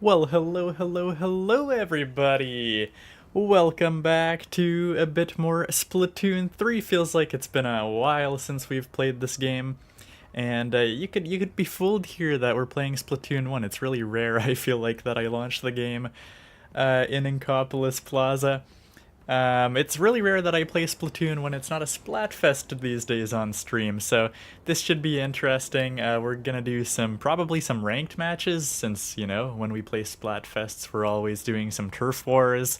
Well, hello, everybody! Welcome back to a bit more Splatoon 3. Feels like it's been a while since we've played this game. And you could be fooled here that we're playing Splatoon 1. It's really rare, I feel like, that I launched the game in Inkopolis Plaza. It's really rare that I play Splatoon when it's not a Splatfest these days on stream, so this should be interesting. We're gonna do probably some ranked matches, since, when we play Splatfests, we're always doing some turf wars.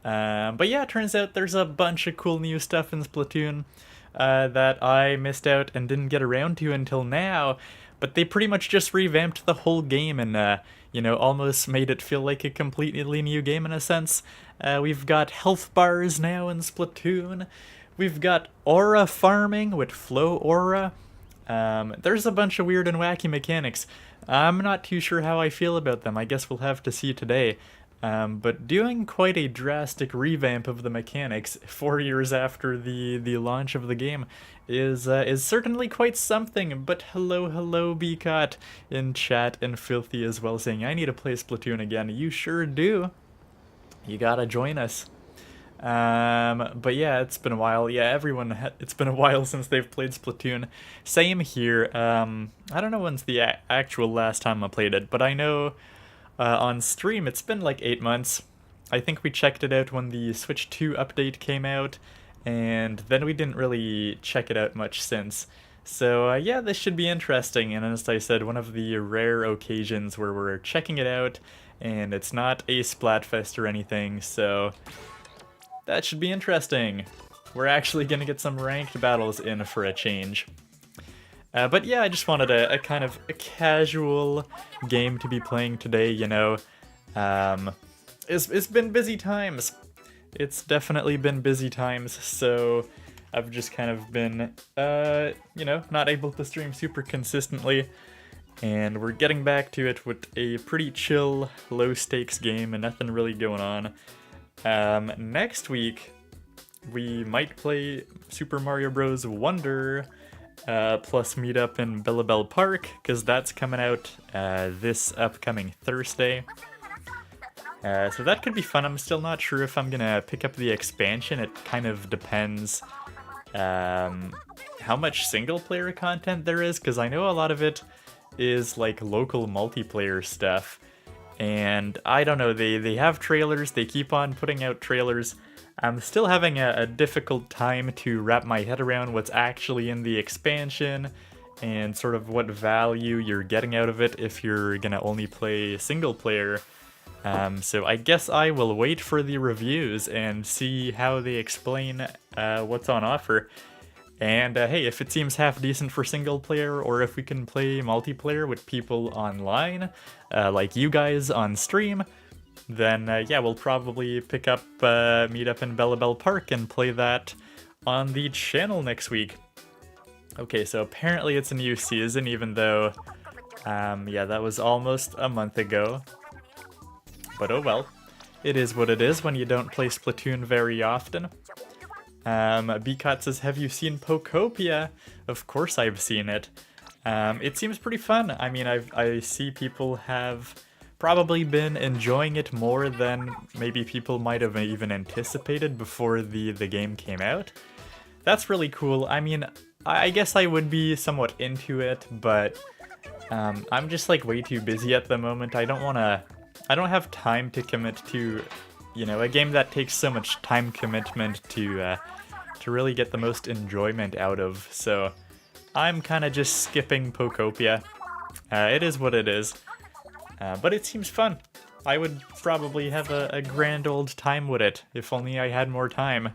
But yeah, it turns out there's a bunch of cool new stuff in Splatoon that I missed out and didn't get around to until now. But they pretty much just revamped the whole game and, almost made it feel like a completely new game in a sense. We've got health bars now in Splatoon. We've got aura farming with flow aura. There's a bunch of weird and wacky mechanics. I'm not too sure how I feel about them. I guess we'll have to see today. But doing quite a drastic revamp of the mechanics 4 years after the launch of the game is certainly quite something. But hello, Bcot in chat, and Filthy as well, saying I need to play Splatoon again. You sure do. You gotta join us. But yeah, it's been a while. Yeah, it's been a while since they've played Splatoon. Same here. I don't know when's the actual last time I played it, but I know on stream it's been like 8 months. I think we checked it out when the Switch 2 update came out, and then we didn't really check it out much since. So yeah, this should be interesting, and as I said, one of the rare occasions where we're checking it out, and it's not a Splatfest or anything, so that should be interesting. We're actually gonna get some ranked battles in for a change. But yeah, I just wanted a kind of a casual game to be playing today, It's been busy times. It's definitely been busy times, so I've just kind of been, not able to stream super consistently. And we're getting back to it with a pretty chill, low-stakes game and nothing really going on. Next week, we might play Super Mario Bros. Wonder, plus meet up in Bellabelle Park, because that's coming out this upcoming Thursday. So that could be fun. I'm still not sure if I'm gonna pick up the expansion. It kind of depends how much single-player content there is, because I know a lot of it is like local multiplayer stuff. And I don't know, they have trailers, they keep on putting out trailers. I'm still having a difficult time to wrap my head around what's actually in the expansion and sort of what value you're getting out of it if you're gonna only play single player. So I guess I will wait for the reviews and see how they explain what's on offer. And hey, if it seems half decent for single player, or if we can play multiplayer with people online, like you guys on stream, then yeah, we'll probably pick up, meet up in Bellabelle Park and play that on the channel next week. Okay, so apparently it's a new season, even though, yeah, that was almost a month ago. But oh well, it is what it is when you don't play Splatoon very often. Bcot says, have you seen Pokopia? Of course I've seen it. It seems pretty fun. I mean, I see people have probably been enjoying it more than maybe people might have even anticipated before the game came out. That's really cool. I mean, I guess I would be somewhat into it, but I'm just like way too busy at the moment. I don't have time to commit to, a game that takes so much time commitment to really get the most enjoyment out of. So I'm kind of just skipping Pokopia. It is what it is. But it seems fun. I would probably have a grand old time with it, if only I had more time.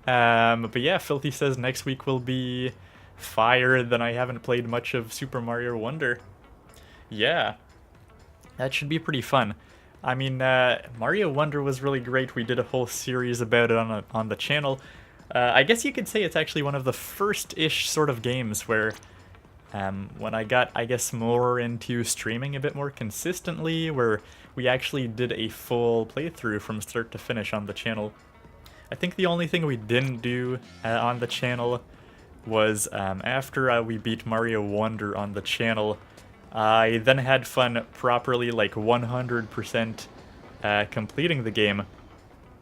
But yeah, Filthy says next week will be fire, then I haven't played much of Super Mario Wonder. Yeah, that should be pretty fun. I mean, Mario Wonder was really great. We did a whole series about it on the channel. I guess you could say it's actually one of the first-ish sort of games where when I got, I guess, more into streaming a bit more consistently, where we actually did a full playthrough from start to finish on the channel. I think the only thing we didn't do on the channel was after we beat Mario Wonder on the channel, I then had fun properly, like 100% completing the game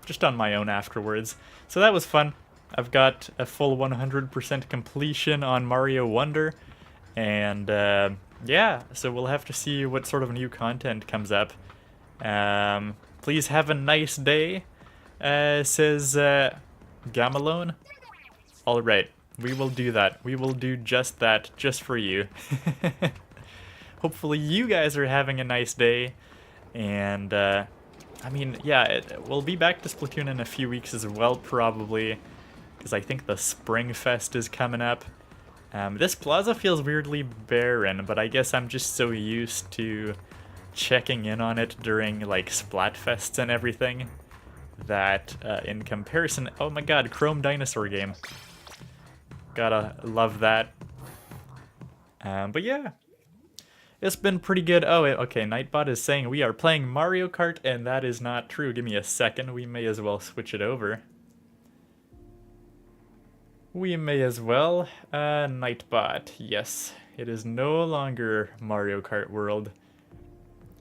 just on my own afterwards. So that was fun. I've got a full 100% completion on Mario Wonder, and yeah, so we'll have to see what sort of new content comes up. Please have a nice day, says Gamalone. Alright, we will do that. We will do just that, just for you. Hopefully you guys are having a nice day, and I mean, yeah, we'll be back to Splatoon in a few weeks as well, probably, because I think the Spring Fest is coming up. This plaza feels weirdly barren, but I guess I'm just so used to checking in on it during, like, Splatfests and everything, that in comparison... Oh my god, Chrome Dinosaur game. Gotta love that. But yeah. It's been pretty good. Oh, okay, Nightbot is saying we are playing Mario Kart, and that is not true. Give me a second. We may as well switch it over. We may as well. Nightbot. Yes, it is no longer Mario Kart World.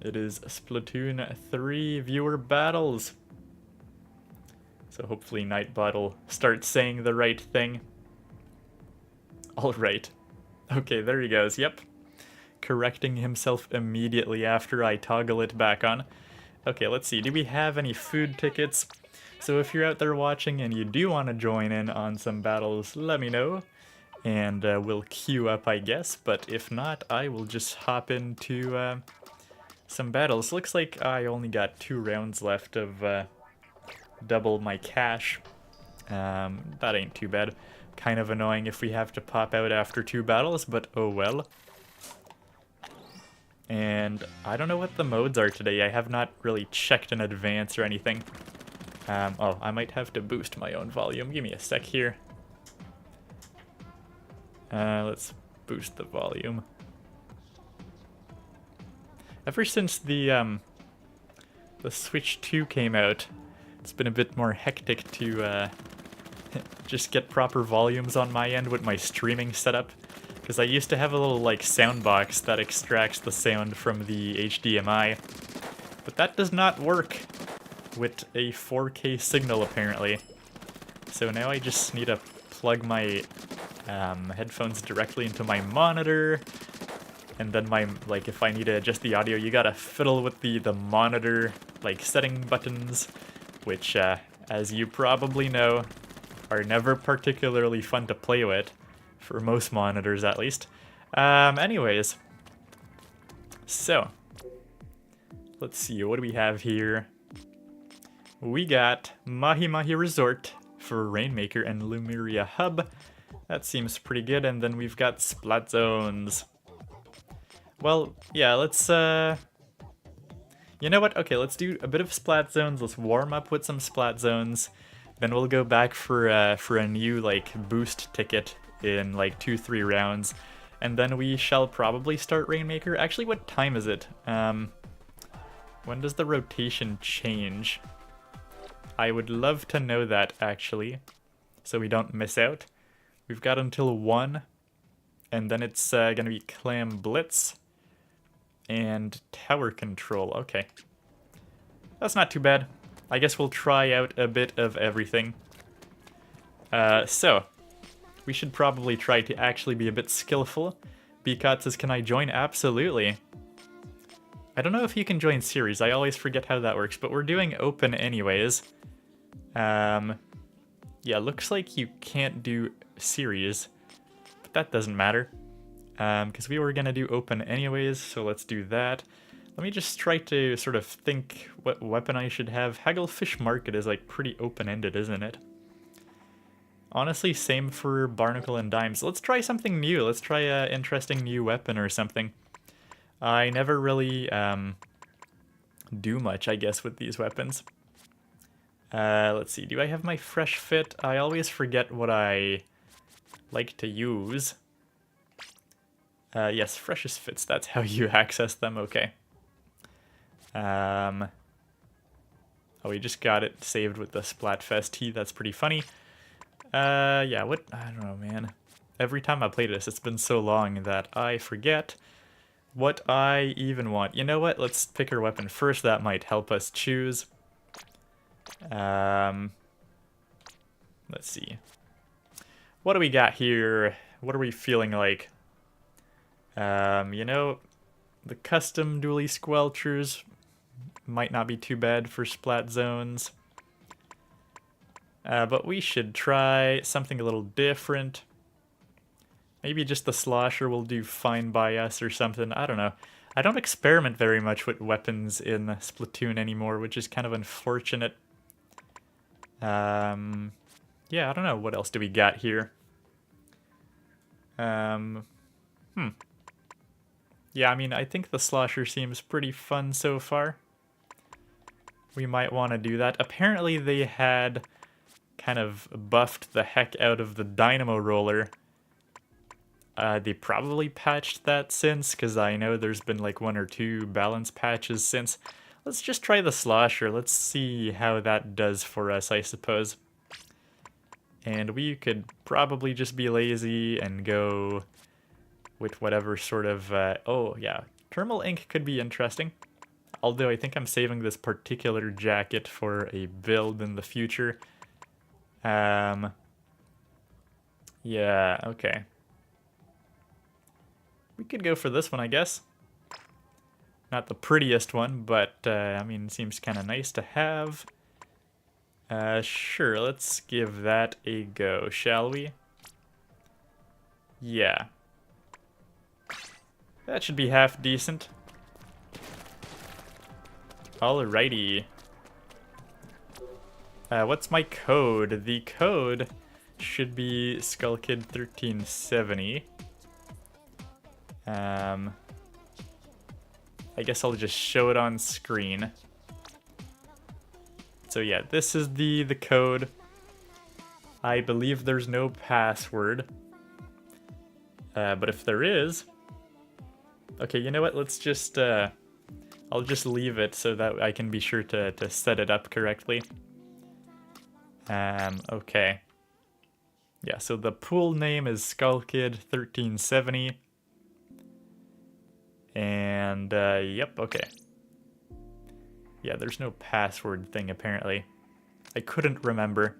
It is Splatoon 3 viewer battles. So hopefully Nightbot will start saying the right thing. Alright. Okay, there he goes. Yep. Correcting himself immediately after I toggle it back on. Okay, let's see. Do we have any food tickets? So if you're out there watching and you do want to join in on some battles, let me know. And we'll queue up, I guess. But if not, I will just hop into some battles. Looks like I only got 2 rounds left of double my cash. That ain't too bad. Kind of annoying if we have to pop out after 2 battles, but oh well. And I don't know what the modes are today. I have not really checked in advance or anything. Oh, I might have to boost my own volume. Give me a sec here. Let's boost the volume. Ever since the Switch 2 came out, it's been a bit more hectic to just get proper volumes on my end with my streaming setup. Because I used to have a little, like, sound box that extracts the sound from the HDMI. But that does not work with a 4K signal, apparently. So now I just need to plug my headphones directly into my monitor. And then my, like, if I need to adjust the audio, you gotta fiddle with the monitor, like, setting buttons. Which, as you probably know, are never particularly fun to play with. For most monitors, at least. Anyways. So. Let's see, what do we have here? We got Mahi Mahi Resort for Rainmaker and Lumiria Hub. That seems pretty good, and then we've got Splat Zones. Well, yeah, let's, you know what? Okay, let's do a bit of Splat Zones. Let's warm up with some Splat Zones. Then we'll go back for a new, like, boost ticket in like 2-3 rounds, and then we shall probably start Rainmaker. Actually, what time is it? When does the rotation change? I would love to know that, actually, so we don't miss out. We've got until 1, and then it's gonna be Clam Blitz and Tower Control. Okay, that's not too bad. I guess we'll try out a bit of everything. So we should probably try to actually be a bit skillful. Bkat says, can I join? Absolutely. I don't know if you can join series. I always forget how that works, but we're doing open anyways. Yeah, looks like you can't do series, but that doesn't matter. Because we were gonna do open anyways, so let's do that. Let me just try to sort of think what weapon I should have. Hagglefish Market is like pretty open-ended, isn't it? Honestly, same for Barnacle and Dimes. Let's try something new. Let's try an interesting new weapon or something. I never really do much, I guess, with these weapons. Let's see. Do I have my Fresh Fit? I always forget what I like to use. Yes, Freshest Fits. That's how you access them. Okay. Oh, we just got it saved with the Splatfest T. That's pretty funny. Yeah, what? I don't know, man. Every time I play this, it's been so long that I forget what I even want. You know what? Let's pick our weapon first. That might help us choose. Let's see. What do we got here? What are we feeling like? You know, the custom dually squelchers might not be too bad for Splat Zones. But we should try something a little different. Maybe just the slosher will do fine by us or something. I don't know. I don't experiment very much with weapons in Splatoon anymore, which is kind of unfortunate. Yeah, I don't know. What else do we got here? Yeah, I mean, I think the slosher seems pretty fun so far. We might want to do that. Apparently they had kind of buffed the heck out of the dynamo roller. They probably patched that since, because I know there's been like 1 or 2 balance patches since. Let's just try the slosher. Let's see how that does for us, I suppose. And we could probably just be lazy and go with whatever sort of... oh, yeah. Thermal ink could be interesting. Although I think I'm saving this particular jacket for a build in the future. Yeah, okay. We could go for this one, I guess. Not the prettiest one, but, I mean, seems kind of nice to have. Sure, let's give that a go, shall we? Yeah. That should be half decent. Alrighty. What's my code? The code should be SkullKid1370. I guess I'll just show it on screen. So yeah, this is the code. I believe there's no password. But if there is... Okay, you know what? Let's just... I'll just leave it so that I can be sure to set it up correctly. Okay. Yeah, so the pool name is SkullKid1370. And, yep, okay. Yeah, there's no password thing, apparently. I couldn't remember.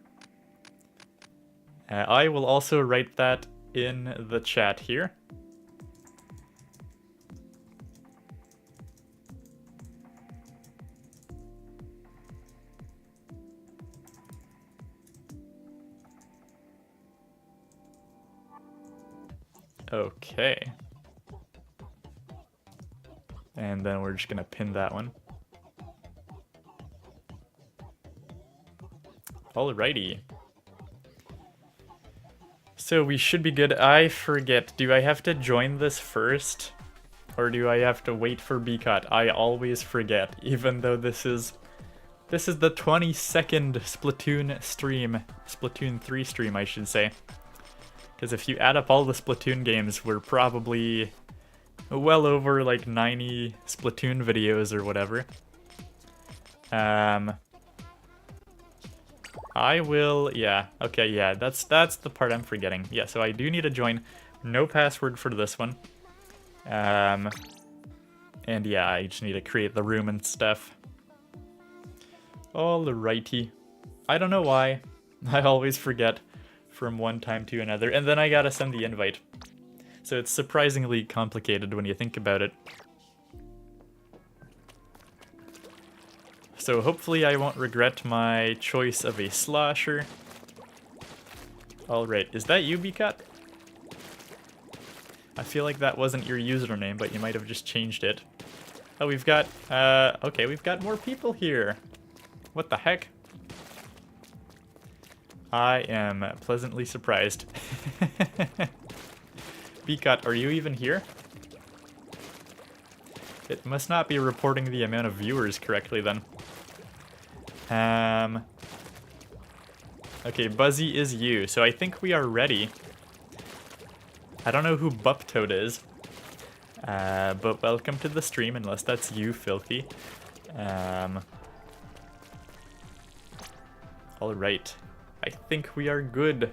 I will also write that in the chat here. Okay. And then we're just gonna pin that one. Alrighty. So we should be good. I forget, do I have to join this first? Or do I have to wait for BCOT? I always forget, even though this is the 22nd Splatoon stream. Splatoon 3 stream, I should say. Because if you add up all the Splatoon games, we're probably well over like 90 Splatoon videos or whatever. I will, yeah, okay, yeah, that's the part I'm forgetting. Yeah, so I do need to join. No password for this one. And yeah, I just need to create the room and stuff. Alrighty. I don't know why. I always forget from one time to another, and then I gotta send the invite. So it's surprisingly complicated when you think about it. So hopefully I won't regret my choice of a slosher. Alright, is that you, BCOT? I feel like that wasn't your username, but you might have just changed it. Oh, we've got, okay, we've got more people here. What the heck? I am pleasantly surprised. BCOT, are you even here? It must not be reporting the amount of viewers correctly then. Okay, Buzzy is you, so I think we are ready. I don't know who Buptoad is, but welcome to the stream, unless that's you, Filthy. Alright, I think we are good.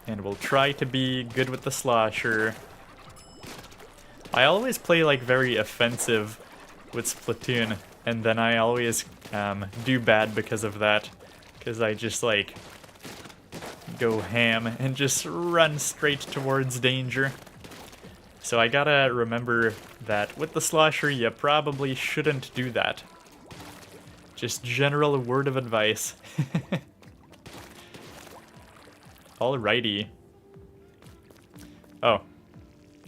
And we'll try to be good with the slosher, I always play like very offensive with Splatoon, and then I always do bad because of that. Because I just like go ham and just run straight towards danger. So I gotta remember that with the slosher, you probably shouldn't do that. Just general word of advice. Alrighty. Oh.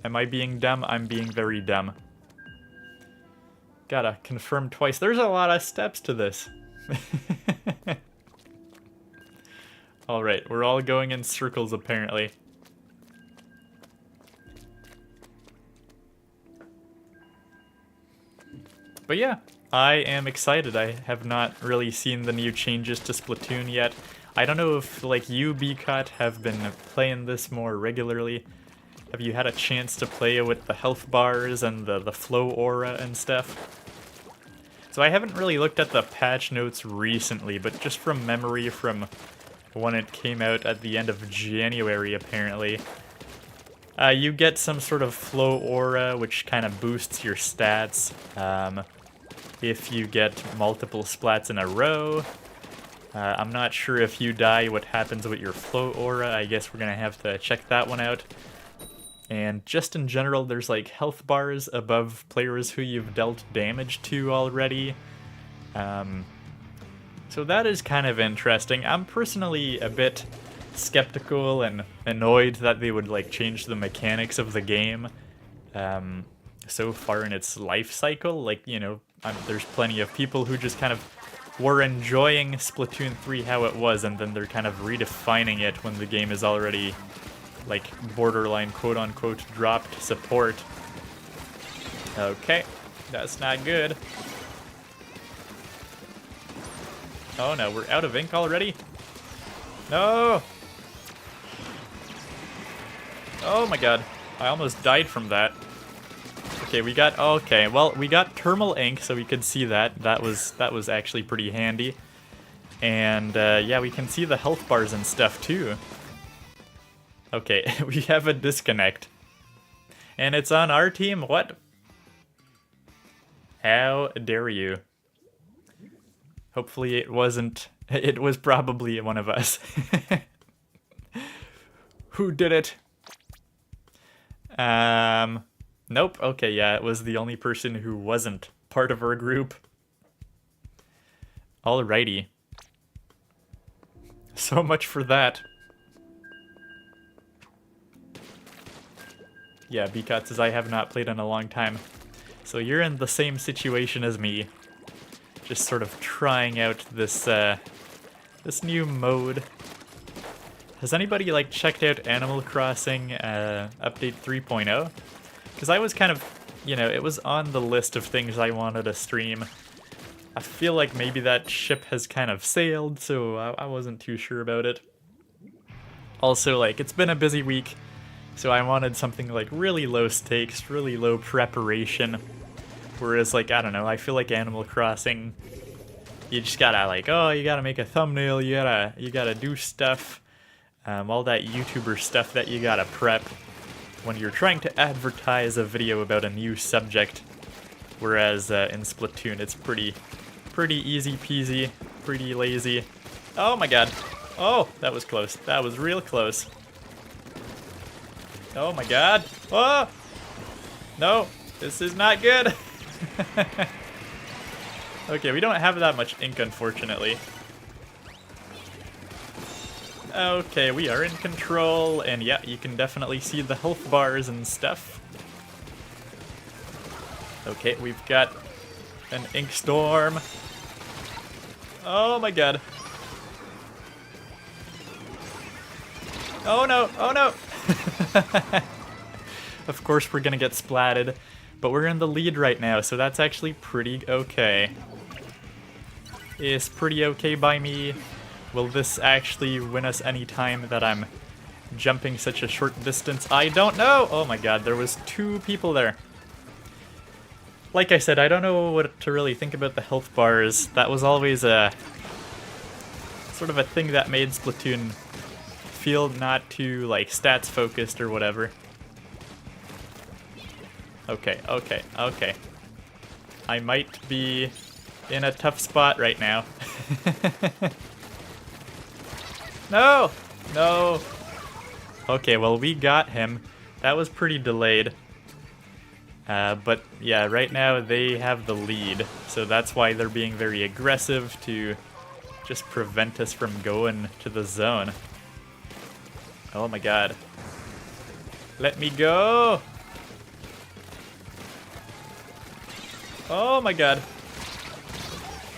Am I being dumb? I'm being very dumb. Gotta confirm twice. There's a lot of steps to this. Alright, we're all going in circles apparently. But yeah, I am excited. I have not really seen the new changes to Splatoon yet. I don't know if, like, you, BCut, have been playing this more regularly. Have you had a chance to play with the health bars and the flow aura and stuff? So I haven't really looked at the patch notes recently, but just from memory from when it came out at the end of January, apparently, you get some sort of flow aura, which kind of boosts your stats. If you get multiple splats in a row. I'm not sure if you die what happens with your flow aura. I guess we're gonna have to check that one out. And just in general, there's like health bars above players who you've dealt damage to already. So that is kind of interesting. I'm personally a bit skeptical and annoyed that they would like change the mechanics of the game so far in its life cycle. Like, you know, there's plenty of people who just kind of were enjoying Splatoon 3 how it was, and then they're kind of redefining it when the game is already like borderline quote-unquote dropped support. Okay, that's not good. Oh no, we're out of ink already? No! Oh my god, I almost died from that. Okay, we got, okay, well, we got thermal ink, so we could see that. That was actually pretty handy. And yeah, we can see the health bars and stuff too. Okay, we have a disconnect. And it's on our team? What? How dare you? Hopefully it wasn't... It was probably one of us. Who did it? Nope. Okay, yeah, it was the only person who wasn't part of our group. Alrighty. So much for that. Yeah, BCut says I have not played in a long time. So you're in the same situation as me. Just sort of trying out this this new mode. Has anybody like checked out Animal Crossing update 3.0? Because I was kind of, you know, it was on the list of things I wanted to stream. I feel like maybe that ship has kind of sailed, so I wasn't too sure about it. Also, like, it's been a busy week. So I wanted something like really low stakes, really low preparation. Whereas like, I don't know, I feel like Animal Crossing, you just gotta like, oh, you gotta make a thumbnail, you gotta do stuff. All that YouTuber stuff that you gotta prep when you're trying to advertise a video about a new subject. Whereas in Splatoon, it's pretty easy peasy, pretty lazy. Oh my god. Oh, that was close. That was real close. Oh my god. Oh! No, this is not good. Okay, we don't have that much ink, unfortunately. Okay, we are in control, and yeah, you can definitely see the health bars and stuff. Okay, we've got an ink storm. Oh my god. Oh no, oh no! Of course we're gonna get splatted, but we're in the lead right now, so that's actually pretty okay. It's pretty okay by me. Will this actually win us any time that I'm jumping such a short distance? I don't know! Oh my god, there was 2 people there. Like I said, I don't know what to really think about the health bars. That was always a sort of a thing that made Splatoon feel not too like stats focused or whatever. Okay, okay, okay. I might be in a tough spot right now. No! No! Okay, well, we got him. That was pretty delayed. But yeah, right now they have the lead, so that's why they're being very aggressive to just prevent us from going to the zone. Oh my god. Let me go! Oh my god.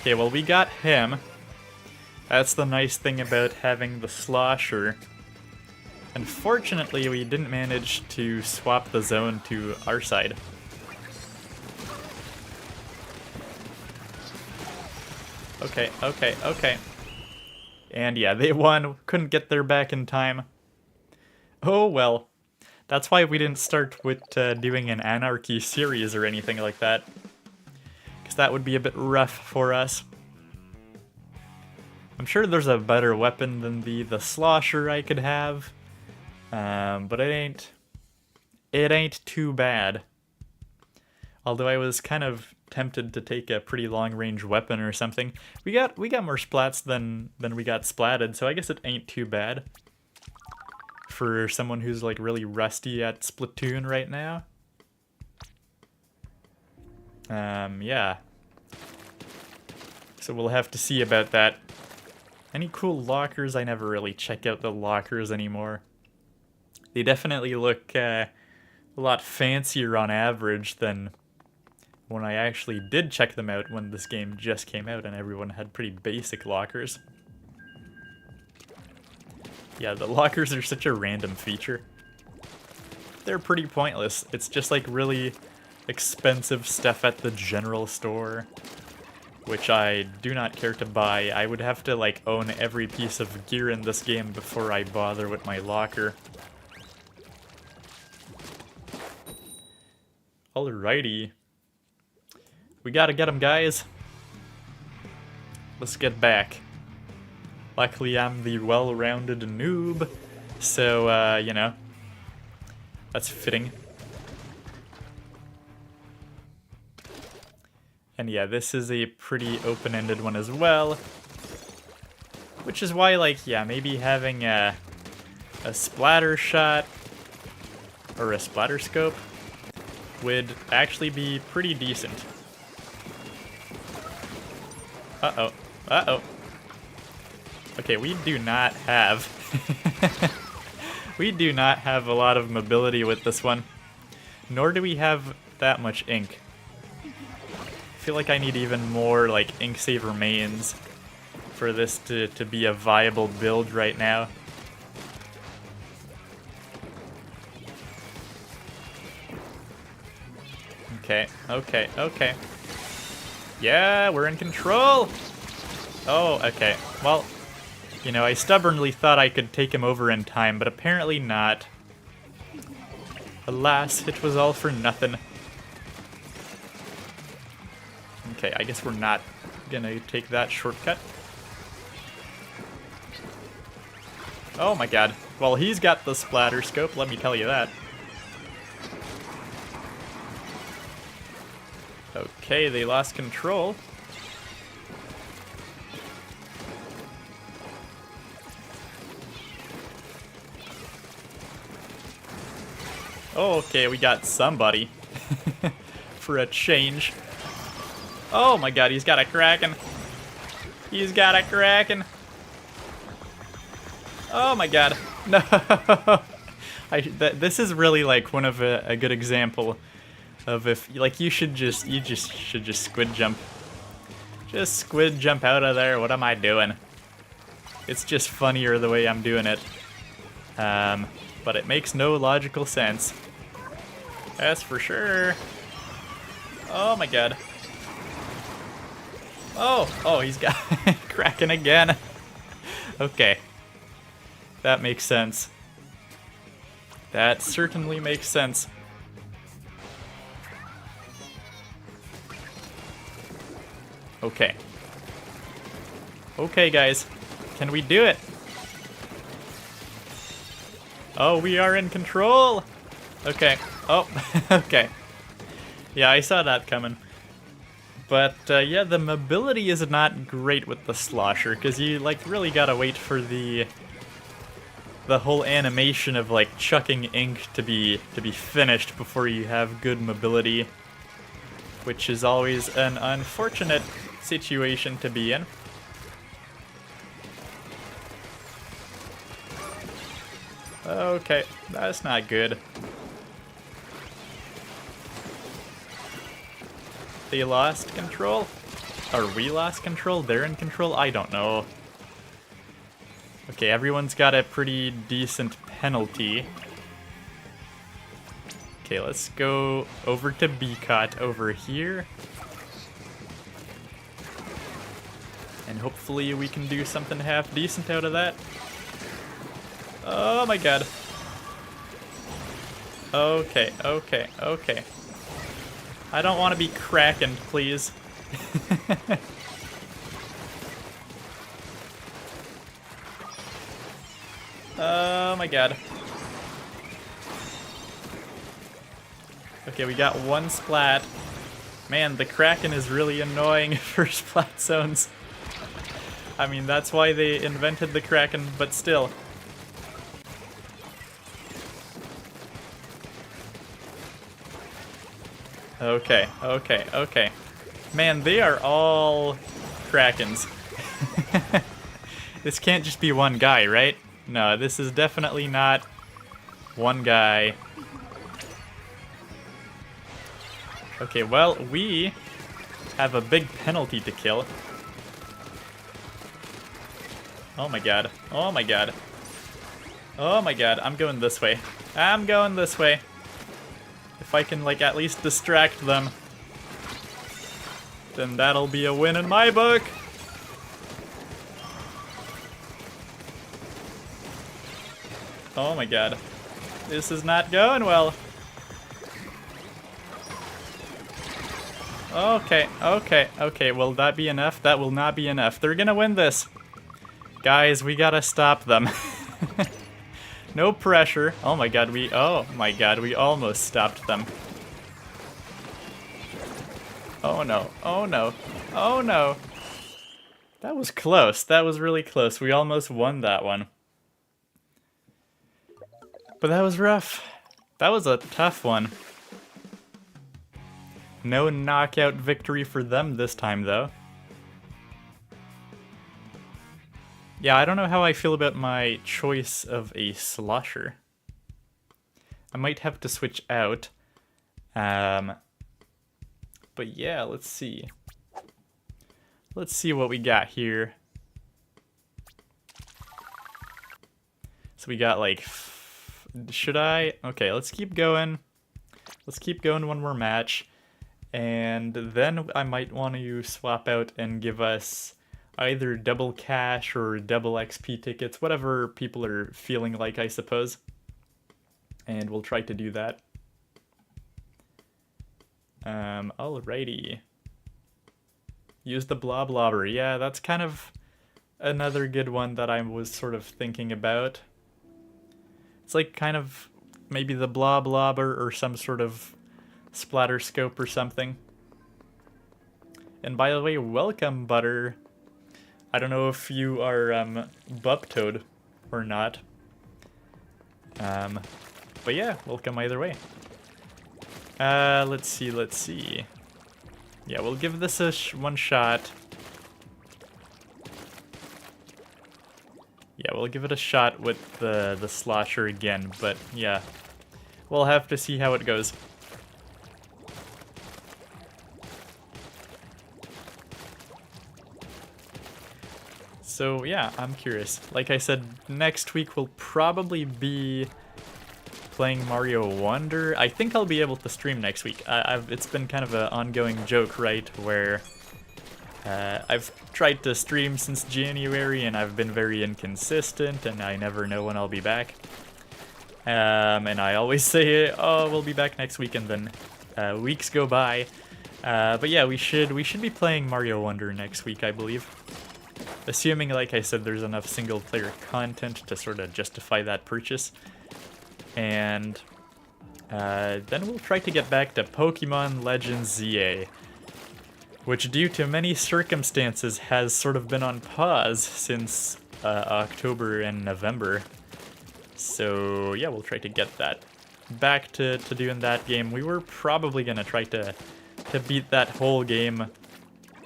Okay, well, we got him. That's the nice thing about having the slosher. Unfortunately, we didn't manage to swap the zone to our side. Okay, okay, okay. And yeah, they won. Couldn't get there back in time. Oh well. That's why we didn't start with doing an Anarchy series or anything like that. Because that would be a bit rough for us. I'm sure there's a better weapon than the slosher I could have. But it ain't too bad. Although I was kind of tempted to take a pretty long-range weapon or something. We got more splats than we got splatted, so I guess it ain't too bad. For someone who's like really rusty at Splatoon right now. Yeah. So we'll have to see about that. Any cool lockers? I never really check out the lockers anymore. They definitely look a lot fancier on average than when I actually did check them out when this game just came out and everyone had pretty basic lockers. Yeah, the lockers are such a random feature. They're pretty pointless. It's just like really expensive stuff at the general store, which I do not care to buy. I would have to like own every piece of gear in this game before I bother with my locker. Alrighty. We gotta get him, guys. Let's get back. Luckily, I'm the well-rounded noob, so, you know, that's fitting. And yeah, this is a pretty open-ended one as well. Which is why, like, yeah, maybe having a splatter shot or a splatter scope would actually be pretty decent. Uh-oh. Uh-oh. Okay, we do not have... we do not have a lot of mobility with this one. Nor do we have that much ink. I feel like I need even more, like, ink saver mains for this to be a viable build right now. Okay, okay, okay. Yeah, we're in control! Oh, okay. Well, you know, I stubbornly thought I could take him over in time, but apparently not. Alas, it was all for nothing. Okay, I guess we're not gonna take that shortcut. Oh my god. Well, he's got the splatter scope, let me tell you that. Okay, they lost control. Oh, okay, we got somebody. For a change. Oh my god, he's got a Kraken. He's got a Kraken. Oh my god. No. This is really like one of a good example of if like you should just squid jump. Just squid jump out of there. What am I doing? It's just funnier the way I'm doing it. But it makes no logical sense. That's for sure. Oh my god. Oh, he's got Kraken again. Okay. That makes sense. That certainly makes sense. Okay. Okay, guys. Can we do it? Oh, we are in control! Okay. Oh, okay. Yeah, I saw that coming. But yeah, the mobility is not great with the slosher, because you like really gotta wait for the whole animation of like chucking ink to be finished before you have good mobility, which is always an unfortunate situation to be in. Okay, that's not good. They lost control? Or we lost control? They're in control? I don't know. Okay, everyone's got a pretty decent penalty. Okay, let's go over to Beacott over here. And hopefully we can do something half decent out of that. Oh my god. Okay, okay, okay. I don't want to be Kraken, please. Oh my god. Okay, we got one splat. Man, the Kraken is really annoying for Splat Zones. I mean, that's why they invented the Kraken, but still. Okay, okay, okay. Man, they are all Krakens. This can't just be one guy, right? No, this is definitely not one guy. Okay, well, we have a big penalty to kill. Oh my god. Oh my god. Oh my god, I'm going this way. I'm going this way. If I can, like, at least distract them, then that'll be a win in my book. Oh my god. This is not going well. Okay, okay, okay. Will that be enough? That will not be enough. They're gonna win this. Guys, we gotta stop them. No pressure. Oh my god, we almost stopped them. Oh no, oh no, oh no. That was close. That was really close. We almost won that one. But that was rough. That was a tough one. No knockout victory for them this time, though. Yeah, I don't know how I feel about my choice of a slosher. I might have to switch out. But yeah, let's see. Let's see what we got here. So we got like... should I? Okay, let's keep going. Let's keep going one more match. And then I might want to swap out and give us either double cash or double XP tickets, whatever people are feeling like, I suppose. And we'll try to do that. Alrighty. Use the blobber. Yeah, that's kind of another good one that I was sort of thinking about. It's like kind of maybe the blobber or some sort of splatter scope or something. And by the way, welcome, Butter. I don't know if you are Buptoad or not. But yeah, welcome either way. Let's see. Yeah, we'll give this a one shot. Yeah, we'll give it a shot with the slosher again, but yeah. We'll have to see how it goes. So yeah, I'm curious. Like I said, next week we'll probably be playing Mario Wonder. I think I'll be able to stream next week. It's been kind of an ongoing joke, right, where I've tried to stream since January and I've been very inconsistent and I never know when I'll be back. And I always say, oh, we'll be back next week, and then weeks go by. But yeah, we should be playing Mario Wonder next week, I believe. Assuming, like I said, there's enough single-player content to sort of justify that purchase. And Then we'll try to get back to Pokemon Legends ZA, which due to many circumstances has sort of been on pause since October and November. So yeah, we'll try to get that back to doing that game. We were probably gonna try to beat that whole game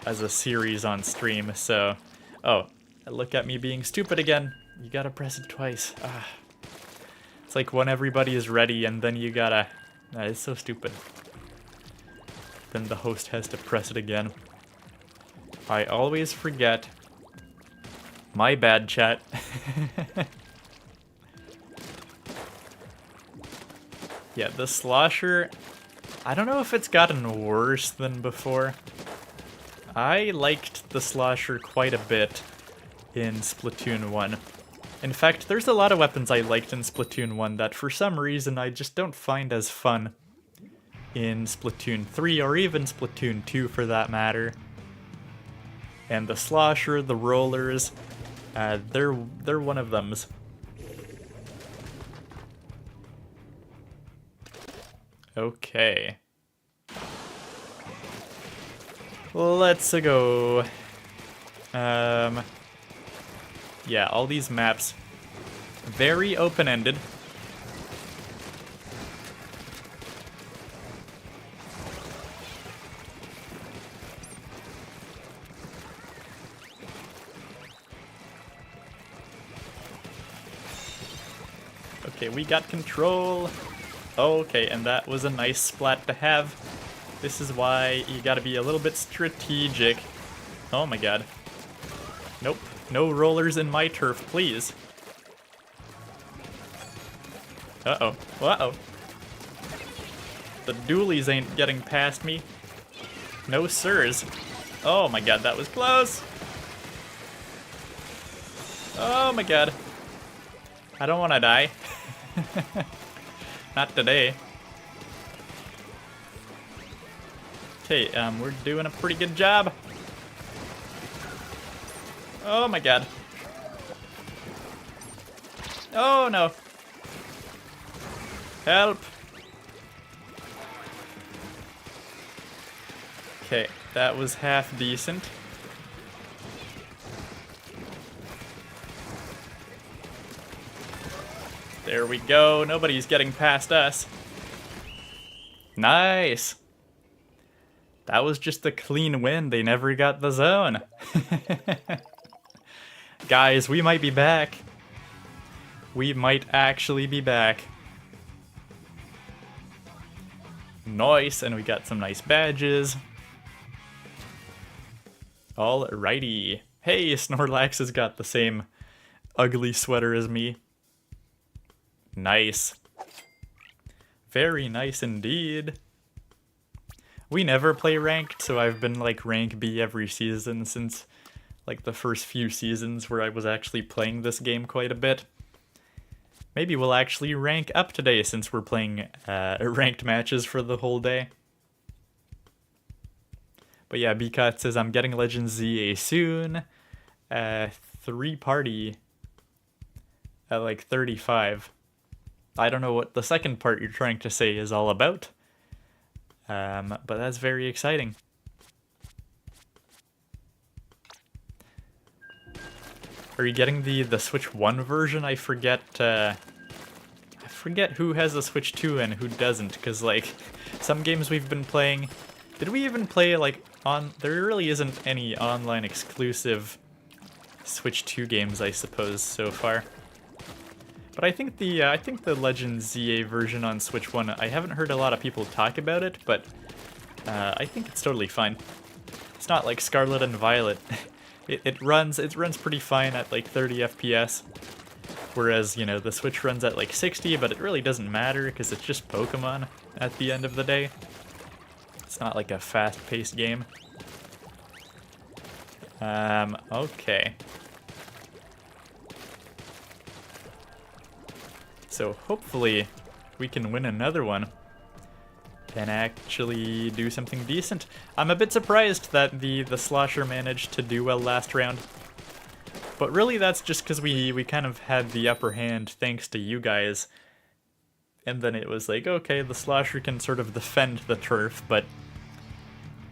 as a series on stream, so... Oh, look at me being stupid again. You gotta press it twice. Ah. It's like when everybody is ready and then you gotta... That is so stupid. Then the host has to press it again. I always forget. My bad, chat. Yeah, the slosher... I don't know if it's gotten worse than before. I liked the slosher quite a bit in Splatoon 1. In fact, there's a lot of weapons I liked in Splatoon 1 that for some reason I just don't find as fun in Splatoon 3 or even Splatoon 2 for that matter. And the slosher, the rollers, they're one of them. Okay. Let's go. Yeah, all these maps, very open-ended. Okay, we got control. Okay, and that was a nice splat to have. This is why you gotta be a little bit strategic. Oh my god. Nope. No rollers in my turf, please. Uh-oh. Uh-oh. The dualies ain't getting past me. No sirs. Oh my god, that was close. Oh my god. I don't want to die. Not today. Okay, we're doing a pretty good job. Oh my god. Oh no. Help. Okay, that was half decent. There we go. Nobody's getting past us. Nice. That was just a clean win. They never got the zone. Guys, we might be back. We might actually be back. Nice, and we got some nice badges. Alrighty. Hey, Snorlax has got the same ugly sweater as me. Nice. Very nice indeed. We never play ranked, so I've been like rank B every season since like the first few seasons where I was actually playing this game quite a bit. Maybe we'll actually rank up today since we're playing ranked matches for the whole day. But yeah, Bcot says I'm getting Legends ZA soon. 3-party at like 35. I don't know what the second part you're trying to say is all about. But that's very exciting. Are you getting the Switch 1 version? I forget who has a Switch 2 and who doesn't, because like some games we've been playing, did we even play like there really isn't any online exclusive Switch 2 games, I suppose, so far. But I think the Legends ZA version on Switch 1, I haven't heard a lot of people talk about it, but I think it's totally fine. It's not like Scarlet and Violet. It runs pretty fine at like 30 FPS, whereas, you know, the Switch runs at like 60, but it really doesn't matter because it's just Pokemon at the end of the day. It's not like a fast-paced game. Okay. So hopefully we can win another one and actually do something decent. I'm a bit surprised that the slosher managed to do well last round. But really that's just because we kind of had the upper hand thanks to you guys. And then it was like, okay, the Slosher can sort of defend the turf, but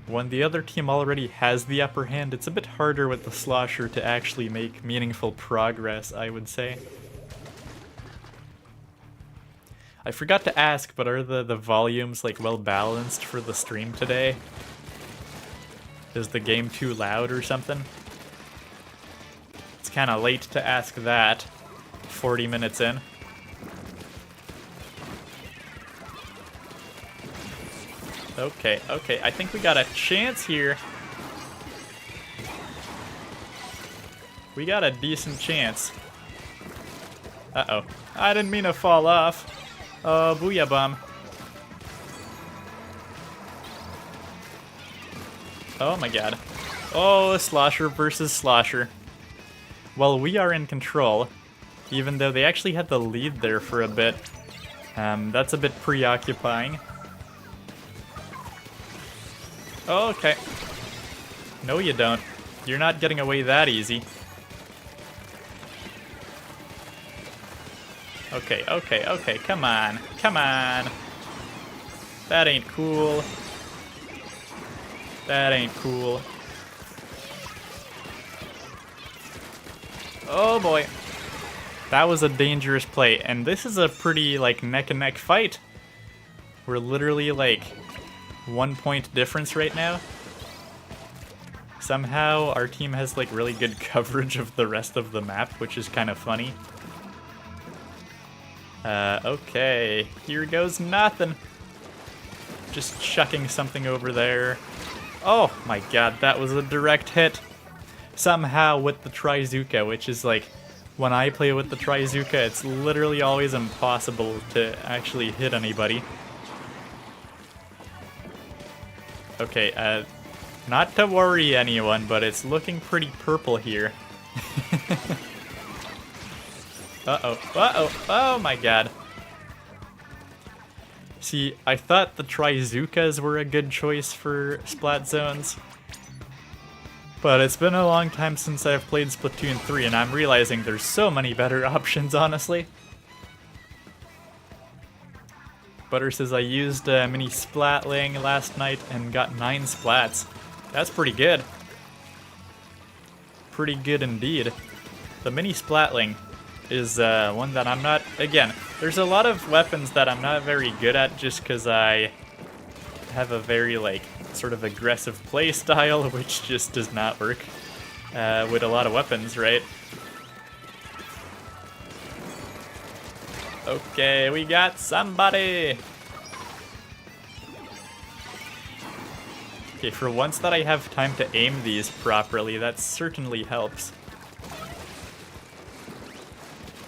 when the other team already has the upper hand, it's a bit harder with the Slosher to actually make meaningful progress, I would say. I forgot to ask, but are the volumes like well balanced for the stream today? Is the game too loud or something? It's kind of late to ask that, 40 minutes in. Okay, I think we got a chance here. We got a decent chance. Uh-oh. I didn't mean to fall off. Oh, booyah bomb. Oh my god. Oh, Slosher versus Slosher. Well, we are in control, even though they actually had the lead there for a bit. That's a bit preoccupying. Oh, okay. No, you don't. You're not getting away that easy. Okay, come on. That ain't cool. Oh boy. That was a dangerous play, and this is a pretty, like, neck-and-neck fight. We're literally, like, 1 point difference right now. Somehow our team has, like, really good coverage of the rest of the map, which is kind of funny. Okay, here goes nothing. Just chucking something over there. Oh my god, that was a direct hit. Somehow with the Trizuka, which is like, when I play with the Trizuka, it's literally always impossible to actually hit anybody. Okay, not to worry anyone, but it's looking pretty purple here. Oh my god. See, I thought the Trizukas were a good choice for Splat Zones, but it's been a long time since I've played Splatoon 3, and I'm realizing there's so many better options, honestly. Butter says I used mini Splatling last night and got 9 splats. That's pretty good. Pretty good indeed. The mini Splatling is one that I'm not... Again, there's a lot of weapons that I'm not very good at just because I have a very, like, sort of aggressive play style, which just does not work with a lot of weapons, right? Okay, we got somebody! Okay, for once that I have time to aim these properly, that certainly helps.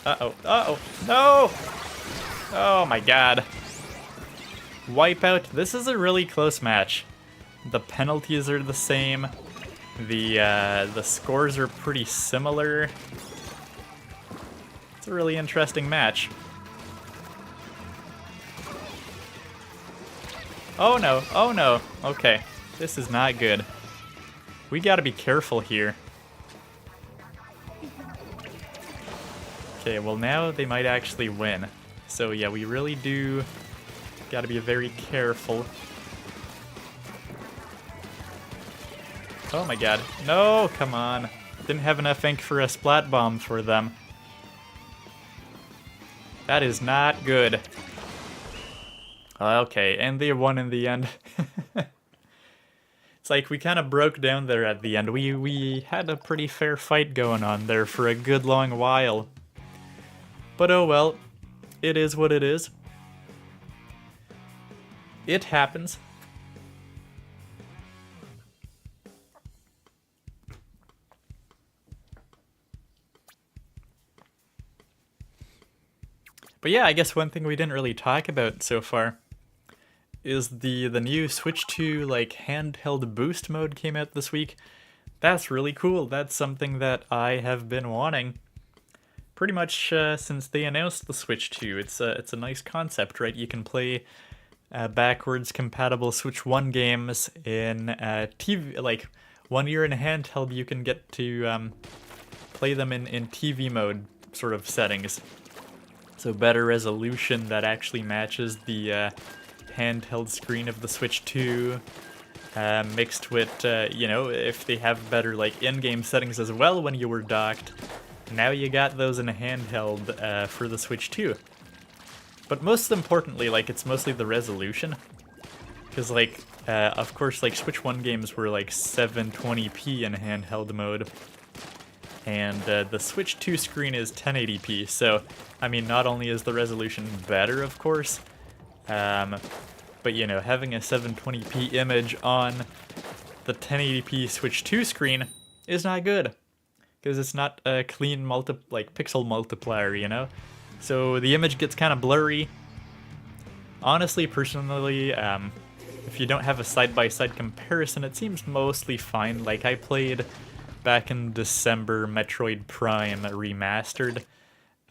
Uh-oh, no! Oh my god. Wipeout, this is a really close match. The penalties are the same. The scores are pretty similar. It's a really interesting match. Oh no, okay. This is not good. We gotta be careful here. Okay, well now they might actually win. So yeah, we really do gotta be very careful. Oh my god. No, come on. Didn't have enough ink for a splat bomb for them. That is not good. Okay, and they won in the end. It's like we kind of broke down there at the end. We had a pretty fair fight going on there for a good long while. But oh well, it is what it is. It happens. But yeah, I guess one thing we didn't really talk about so far is the new Switch 2 like handheld boost mode came out this week. That's really cool. That's something that I have been wanting pretty much since they announced the Switch 2. It's a nice concept, right? You can play backwards compatible Switch 1 games in TV, like when you're in handheld, you can get to play them in TV mode sort of settings. So better resolution that actually matches the handheld screen of the Switch 2, mixed with, you know, if they have better like in-game settings as well when you were docked. Now you got those in a handheld for the Switch 2. But most importantly, like, it's mostly the resolution. Because, like, of course, like, Switch 1 games were, like, 720p in handheld mode. And the Switch 2 screen is 1080p, so, I mean, not only is the resolution better, of course, but, you know, having a 720p image on the 1080p Switch 2 screen is not good. Because it's not a clean pixel multiplier, you know? So the image gets kind of blurry. Honestly, personally, if you don't have a side-by-side comparison, it seems mostly fine. Like, I played back in December Metroid Prime Remastered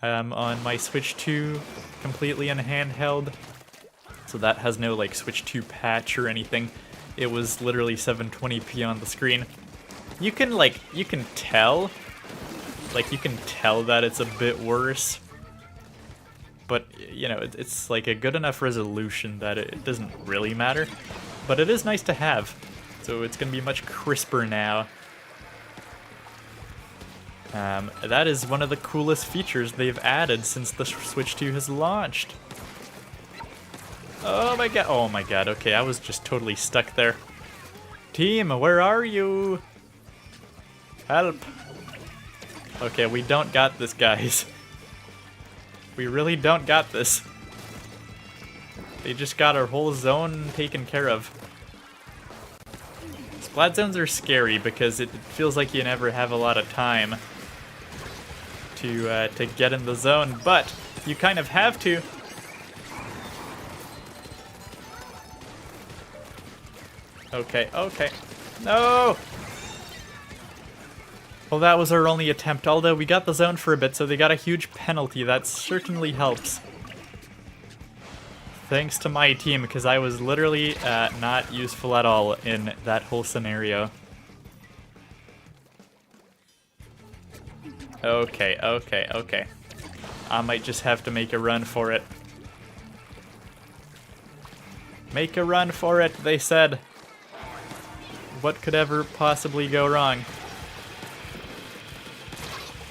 on my Switch 2 completely in handheld. So that has no, like, Switch 2 patch or anything. It was literally 720p on the screen. You can tell that it's a bit worse. But, you know, it's like a good enough resolution that it doesn't really matter. But it is nice to have. So it's going to be much crisper now. That is one of the coolest features they've added since the Switch 2 has launched. Oh my god, okay, I was just totally stuck there. Team, where are you? Help. Okay, we don't got this, guys. We really don't got this. They just got our whole zone taken care of. Splat zones are scary because it feels like you never have a lot of time to get in the zone, but you kind of have to. Okay, okay. No! Well, that was our only attempt, although we got the zone for a bit, so they got a huge penalty. That certainly helps. Thanks to my team, because I was literally not useful at all in that whole scenario. Okay, okay, okay. I might just have to make a run for it. Make a run for it, they said. What could ever possibly go wrong?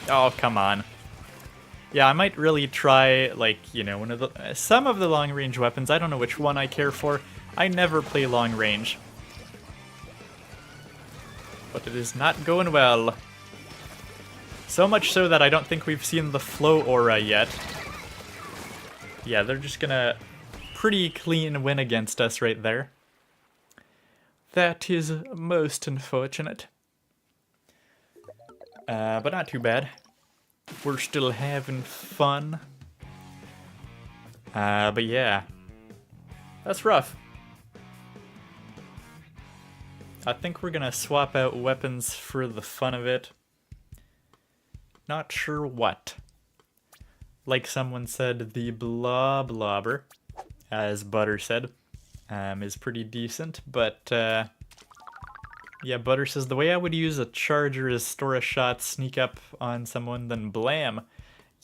Oh, come on. Yeah, I might really try, like, you know, some of the long-range weapons. I don't know which one I care for. I never play long-range. But it is not going well. So much so that I don't think we've seen the flow aura yet. Yeah, they're just gonna pretty clean win against us right there. That is most unfortunate. But not too bad. We're still having fun. But yeah. That's rough. I think we're gonna swap out weapons for the fun of it. Not sure what. Like someone said, the blobber, as Butter said, is pretty decent, but yeah, Butter says, the way I would use a charger is store a shot, sneak up on someone, then blam.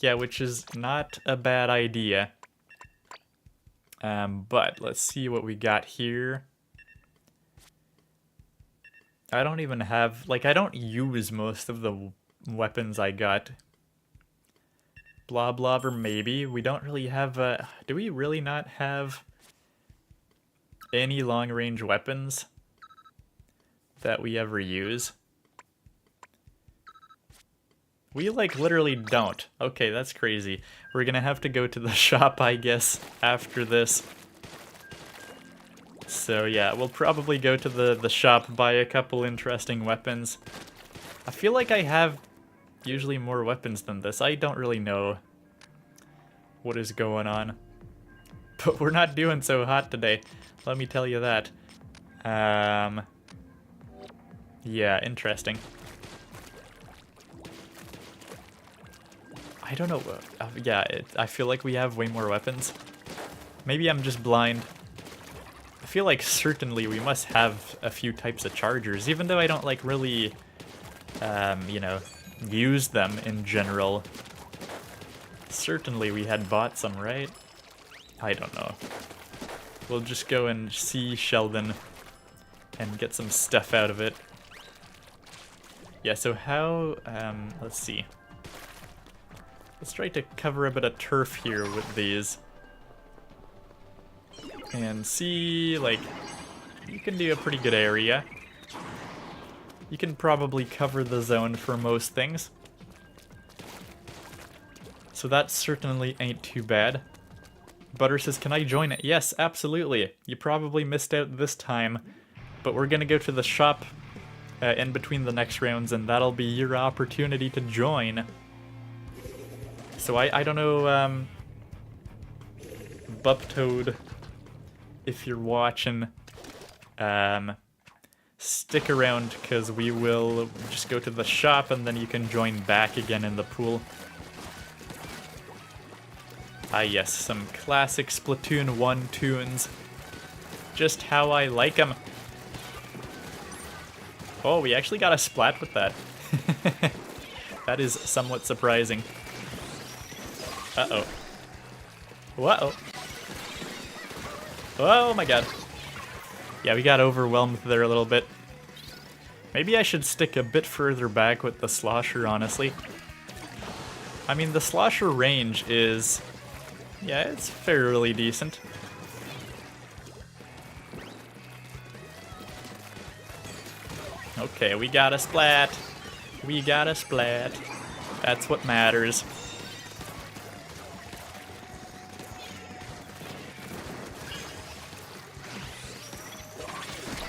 Yeah, which is not a bad idea. But let's see what we got here. I don't even have, like, I don't use most of the weapons I got. Blobber, maybe. We don't really have, do we really not have any long-range weapons that we ever use? We, like, literally don't. Okay, that's crazy. We're gonna have to go to the shop, I guess, after this. So yeah, we'll probably go to the shop, buy a couple interesting weapons. I feel like I have usually more weapons than this. I don't really know what is going on. But we're not doing so hot today, let me tell you that. Yeah, interesting. I don't know. Yeah, I feel like we have way more weapons. Maybe I'm just blind. I feel like certainly we must have a few types of chargers, even though I don't, like, really, you know, use them in general. Certainly we had bought some, right? I don't know. We'll just go and see Sheldon and get some stuff out of it. Yeah, so how, let's see. Let's try to cover a bit of turf here with these. And see, like, you can do a pretty good area. You can probably cover the zone for most things. So that certainly ain't too bad. Butter says, can I join it? Yes, absolutely. You probably missed out this time, but we're gonna go to the shop in between the next rounds, and that'll be your opportunity to join. So I don't know, Bubtoad, if you're watching, stick around, because we will just go to the shop and then you can join back again in the pool. Ah yes, some classic Splatoon 1 tunes. Just how I like them. Oh, we actually got a splat with that. That is somewhat surprising. Uh-oh. Whoa. Oh my god. Yeah, we got overwhelmed there a little bit. Maybe I should stick a bit further back with the slosher, honestly. I mean, the slosher range is... yeah, it's fairly decent. Okay, we got a splat. We got a splat. That's what matters.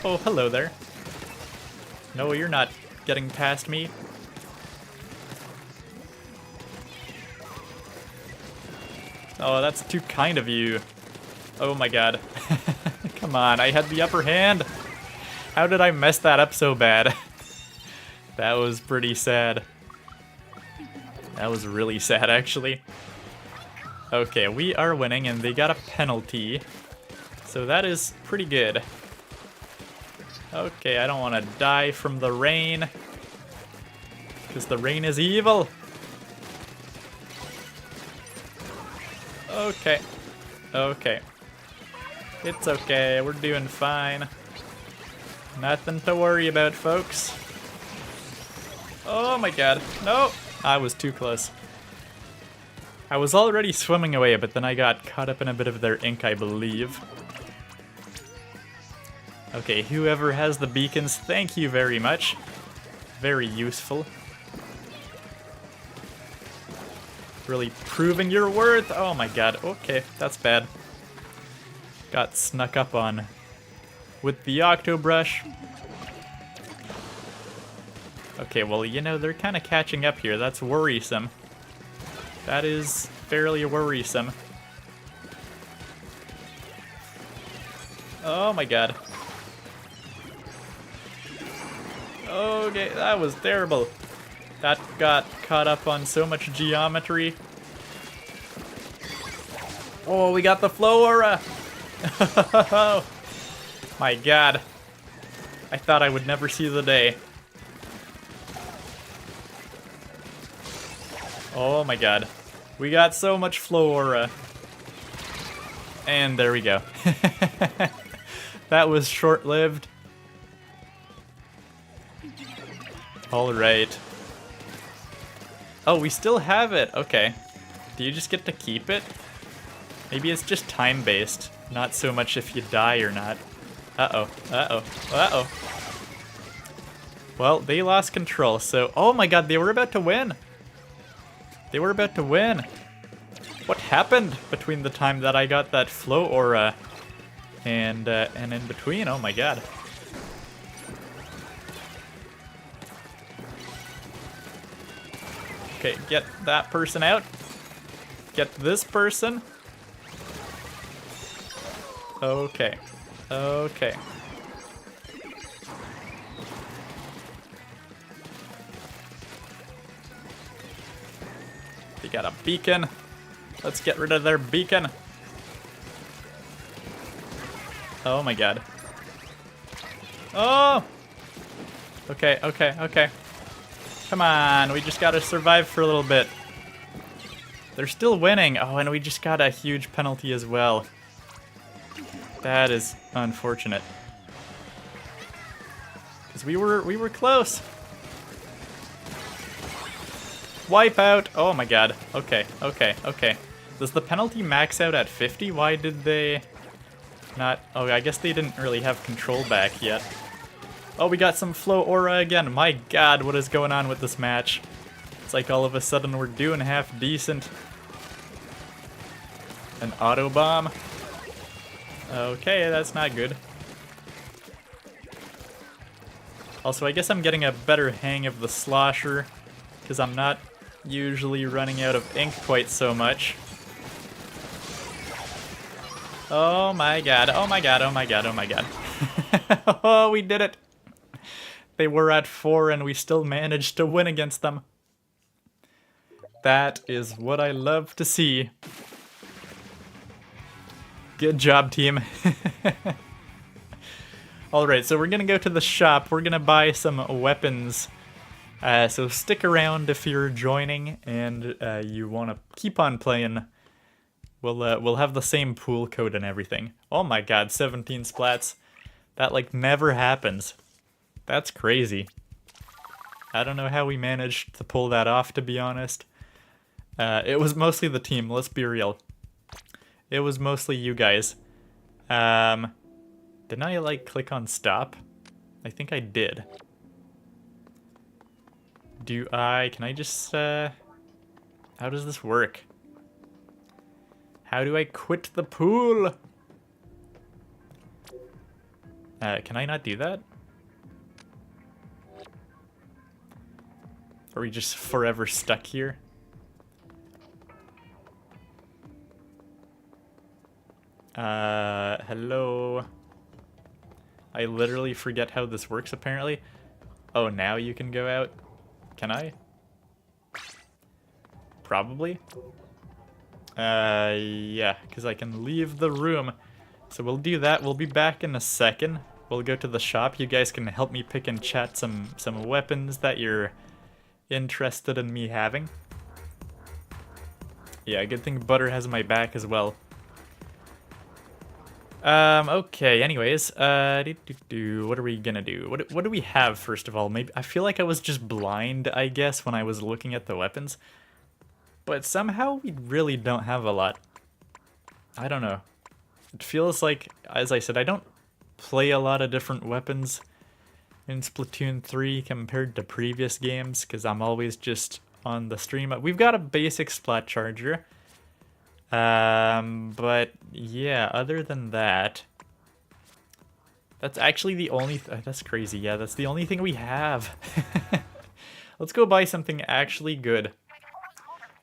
Oh, hello there. No, you're not getting past me. Oh, that's too kind of you. Oh my god. Come on, I had the upper hand. How did I mess that up so bad? That was pretty sad. That was really sad, actually. Okay, we are winning, and they got a penalty. So that is pretty good. Okay, I don't want to die from the rain. Because the rain is evil. Okay. Okay. It's okay, we're doing fine. Nothing to worry about, folks. Oh my god. No! I was too close. I was already swimming away, but then I got caught up in a bit of their ink, I believe. Okay, whoever has the beacons, thank you very much. Very useful. Really proving your worth. Oh my god. Okay, that's bad. Got snuck up on with the Octobrush. Okay, well, you know, they're kind of catching up here. That's worrisome. That is fairly worrisome. Oh my god. Okay, that was terrible. That got caught up on so much geometry. Oh, we got the flow aura. Oh my god. I thought I would never see the day. Oh my god. We got so much flow aura. And there we go. That was short-lived. Alright. Oh, we still have it. Okay. Do you just get to keep it? Maybe it's just time-based. Not so much if you die or not. Uh-oh. Uh-oh. Uh-oh. Well, they lost control, so... oh my god, they were about to win! They were about to win! What happened between the time that I got that flow aura and in between? Oh my god. Okay, get that person out. Get this person. Okay. Okay. They got a beacon. Let's get rid of their beacon. Oh my god. Oh! Okay, okay, okay. Come on, we just gotta survive for a little bit. They're still winning. Oh, and we just got a huge penalty as well. That is unfortunate. Because we were close. Wipe out. Oh my god. Okay, okay, okay. Does the penalty max out at 50? Why did they not... Oh, I guess they didn't really have control back yet. Oh, we got some flow aura again. My god, what is going on with this match? It's like all of a sudden we're doing half decent. An auto bomb. Okay, that's not good. Also, I guess I'm getting a better hang of the slosher, because I'm not usually running out of ink quite so much. Oh my god, oh my god, oh my god, oh my god. Oh, we did it! They were at 4 and we still managed to win against them. That is what I love to see. Good job, team. Alright, so we're gonna go to the shop. We're gonna buy some weapons. So stick around if you're joining and you want to keep on playing. We'll have the same pool code and everything. Oh my god, 17 splats. That like never happens. That's crazy. I don't know how we managed to pull that off, to be honest. It was mostly the team, let's be real. It was mostly you guys. Didn't I like click on stop? I think I did. Can I just, how does this work? How do I quit the pool? Can I not do that? Are we just forever stuck here? Hello? I literally forget how this works, apparently. Oh, now you can go out? Can I? Probably. Yeah, because I can leave the room. So we'll do that. We'll be back in a second. We'll go to the shop. You guys can help me pick in chat some weapons that you're interested in me having. Yeah, good thing Butter has my back as well. Okay, anyways, what are we gonna do? What do we have, first of all? Maybe I feel like I was just blind, I guess, when I was looking at the weapons. But somehow we really don't have a lot. I don't know. It feels like, as I said, I don't play a lot of different weapons in Splatoon 3 compared to previous games, because I'm always just on the stream. We've got a basic Splat Charger. But yeah, other than that, that's actually the only, that's crazy. Yeah, that's the only thing we have. Let's go buy something actually good.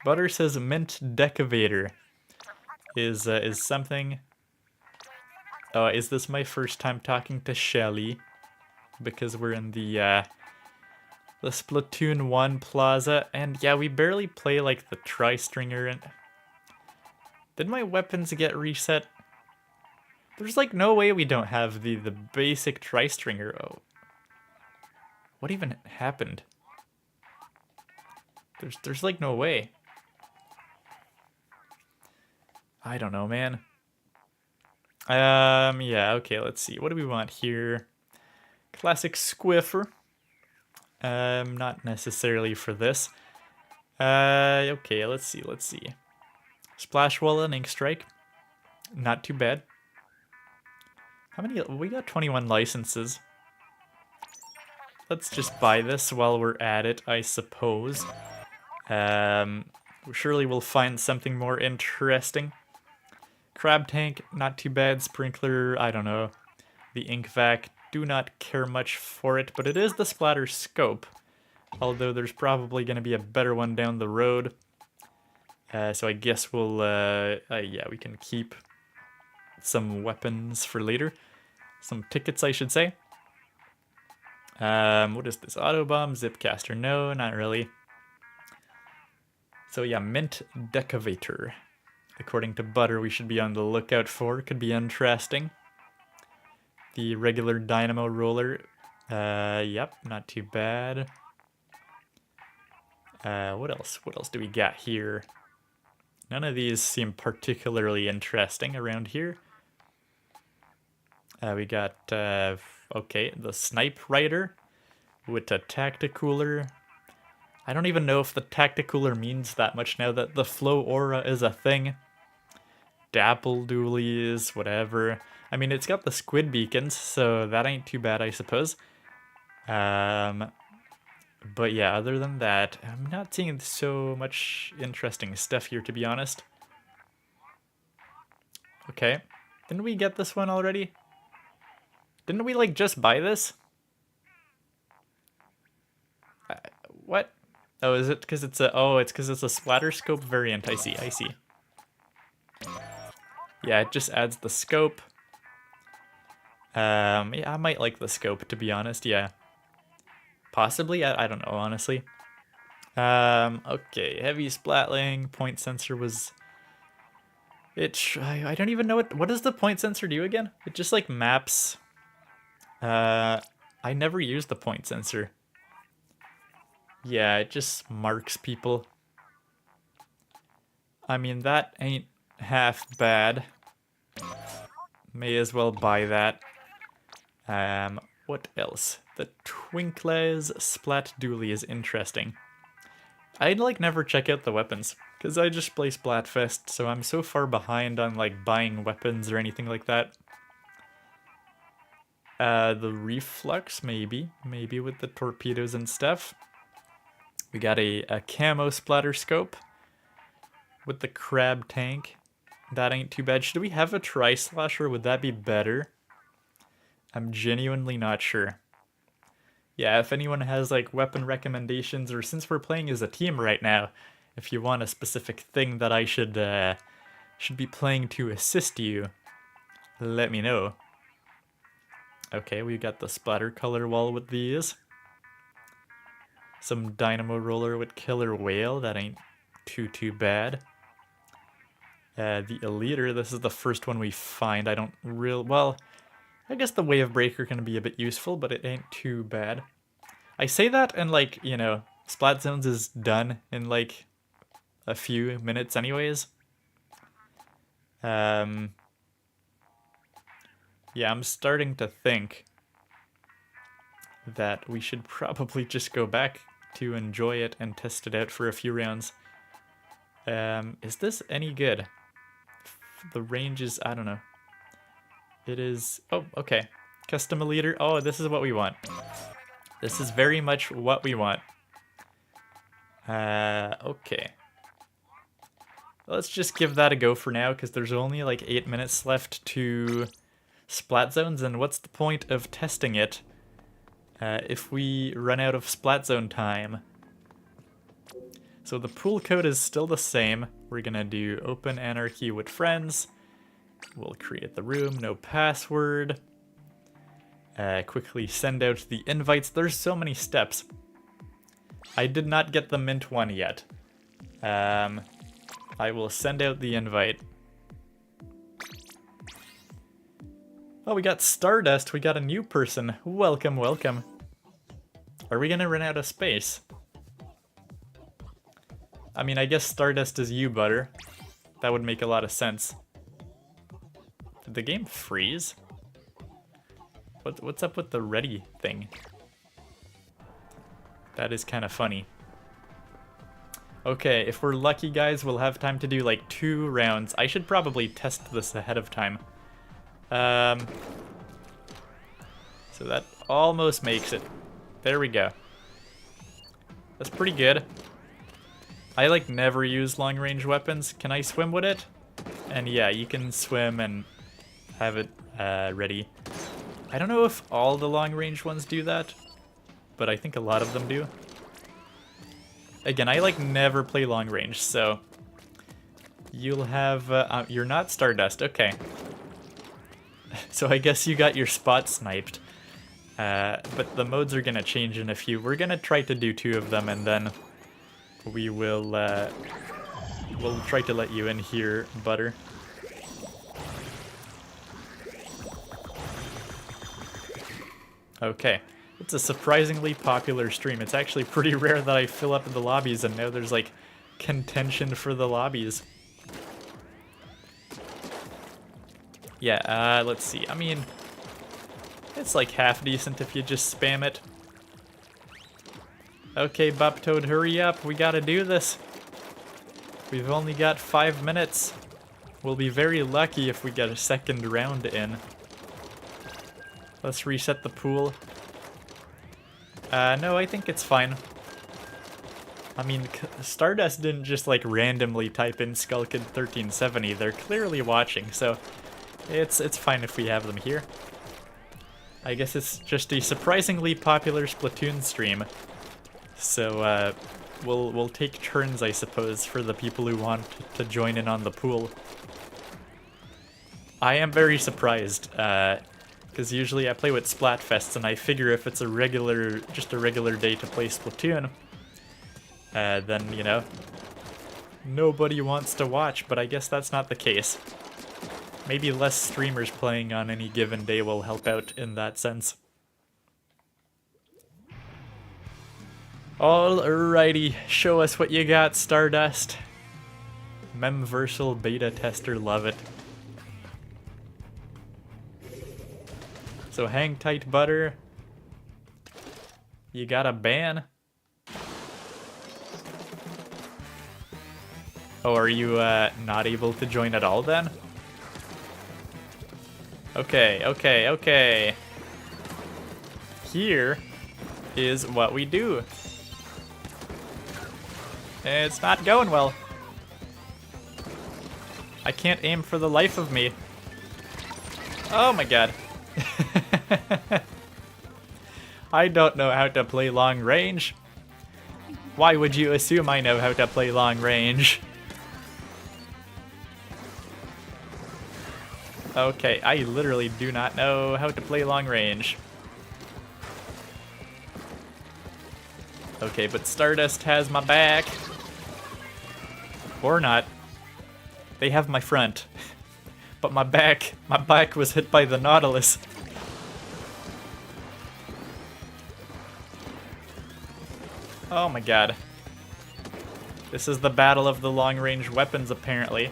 Butter says mint decavator is something. Oh, is this my first time talking to Shelly? Because we're in the Splatoon 1 plaza, and yeah, we barely play like the tri-stringer. And did my weapons get reset? There's like no way we don't have the basic tri-stringer. Oh, what even happened? There's like no way. I don't know, man. Yeah, okay, let's see. What do we want here? Classic Squiffer. Not necessarily for this. Okay, let's see. Splash Wall and Ink Strike. Not too bad. How many? We got 21 licenses. Let's just buy this while we're at it, I suppose. Surely we'll find something more interesting. Crab Tank, not too bad. Sprinkler, I don't know. The Ink Vac, do not care much for it, but it is the Splatter Scope. Although there's probably going to be a better one down the road. So I guess we'll, yeah, we can keep some weapons for later. Some tickets, I should say. What is this? Auto Bomb, Zipcaster? No, not really. So yeah, Mint Decavator. According to Butter, we should be on the lookout for. Could be interesting. The regular Dynamo Roller. Yep, not too bad. What else? What else do we got here? None of these seem particularly interesting around here. We got, okay, the Snipe Rider with a Tacticooler. I don't even know if the Tacticooler means that much now that the Flow Aura is a thing. Dapple Doolies, whatever. I mean, it's got the Squid Beacons, so that ain't too bad, I suppose. But yeah, other than that, I'm not seeing so much interesting stuff here, to be honest. Okay. Didn't we get this one already? Didn't we, like, just buy this? What? Oh, is it because it's a... Oh, it's because it's a splatter scope variant. I see, I see. Yeah, it just adds the scope. Yeah, I might like the scope, to be honest, yeah. Possibly? I don't know, honestly. Okay, heavy splatling, point sensor was... I don't even know what does the point sensor do again? It just, like, maps... I never used the point sensor. Yeah, it just marks people. I mean, that ain't half bad. May as well buy that. What else? The Twinkles Splat Dooley is interesting. I'd like never check out the weapons, because I just play Splatfest, so I'm so far behind on like buying weapons or anything like that. The Reflux, maybe with the torpedoes and stuff. We got a camo splatter scope with the crab tank. That ain't too bad. Should we have a tri-slasher? Would that be better? I'm genuinely not sure. Yeah, if anyone has like weapon recommendations, or since we're playing as a team right now, if you want a specific thing that I should be playing to assist you, let me know. Okay, we got the splatter color wall with these. Some dynamo roller with killer whale. That ain't too bad. The Eliter, this is the first one we find. I don't well, I guess the Wave Breaker can be a bit useful, but it ain't too bad. I say that and like, you know, Splat Zones is done in like a few minutes anyways. Yeah, I'm starting to think that we should probably just go back to enjoy it and test it out for a few rounds. Is this any good? The range is, I don't know. It is, oh, okay. Custom Eliter, oh, this is what we want. This is very much what we want. Okay. Let's just give that a go for now, because there's only like 8 minutes left to Splat Zones, and what's the point of testing it if we run out of Splat Zone time? So the pool code is still the same. We're gonna do open Anarchy with friends. We'll create the room, no password. Quickly send out the invites. There's so many steps. I did not get the mint one yet. I will send out the invite. Oh, we got Stardust. We got a new person. Welcome, welcome. Are we gonna run out of space? I mean, I guess Stardust is you, Butter. That would make a lot of sense. Did the game freeze? What's up with the ready thing? That is kind of funny. Okay, if we're lucky, guys, we'll have time to do like 2 rounds. I should probably test this ahead of time. So that almost makes it. There we go. That's pretty good. I like never use long range weapons. Can I swim with it? And yeah, you can swim and have it ready. I don't know if all the long range ones do that, but I think a lot of them do. Again, I like never play long range, so you'll have, you're not Stardust, okay. So I guess you got your spot sniped. But the modes are gonna change in a few. We're gonna try to do 2 of them, and then we will, we'll try to let you in here, Butter. Okay. It's a surprisingly popular stream. It's actually pretty rare that I fill up the lobbies, and now there's like contention for the lobbies. Yeah, let's see. I mean, it's like half decent if you just spam it. Okay, Buptoad, hurry up. We gotta do this. We've only got 5 minutes. We'll be very lucky if we get a second round in. Let's reset the pool. No, I think it's fine. I mean, Stardust didn't just like randomly type in SkullKid1370. They're clearly watching, so it's fine if we have them here. I guess it's just a surprisingly popular Splatoon stream. So we'll take turns, I suppose, for the people who want to join in on the pool. I am very surprised, because usually I play with Splatfests, and I figure if it's just a regular day to play Splatoon, then, you know, nobody wants to watch, but I guess that's not the case. Maybe less streamers playing on any given day will help out in that sense. Alrighty, show us what you got, Stardust. Memversal beta tester, love it. So hang tight, butter. You got a ban. Oh, are you not able to join at all then? Okay. Here is what we do. It's not going well. I can't aim for the life of me. Oh my god. I don't know how to play long range. Why would you assume I know how to play long range? Okay, I literally do not know how to play long range. Okay, but Stardust has my back. Or not. They have my front. But my back was hit by the Nautilus. Oh my god. This is the battle of the long-range weapons, apparently.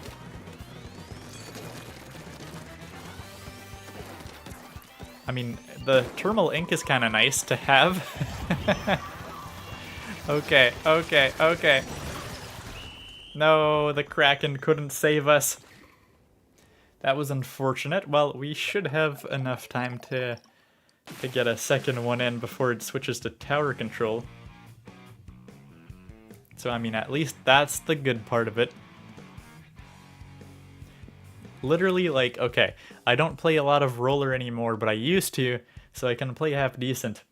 I mean, the thermal ink is kind of nice to have. Okay. No, the Kraken couldn't save us. That was unfortunate. Well, we should have enough time to get a second one in before it switches to tower control. So, I mean, at least that's the good part of it. Literally, like, okay, I don't play a lot of roller anymore, but I used to, so I can play half decent.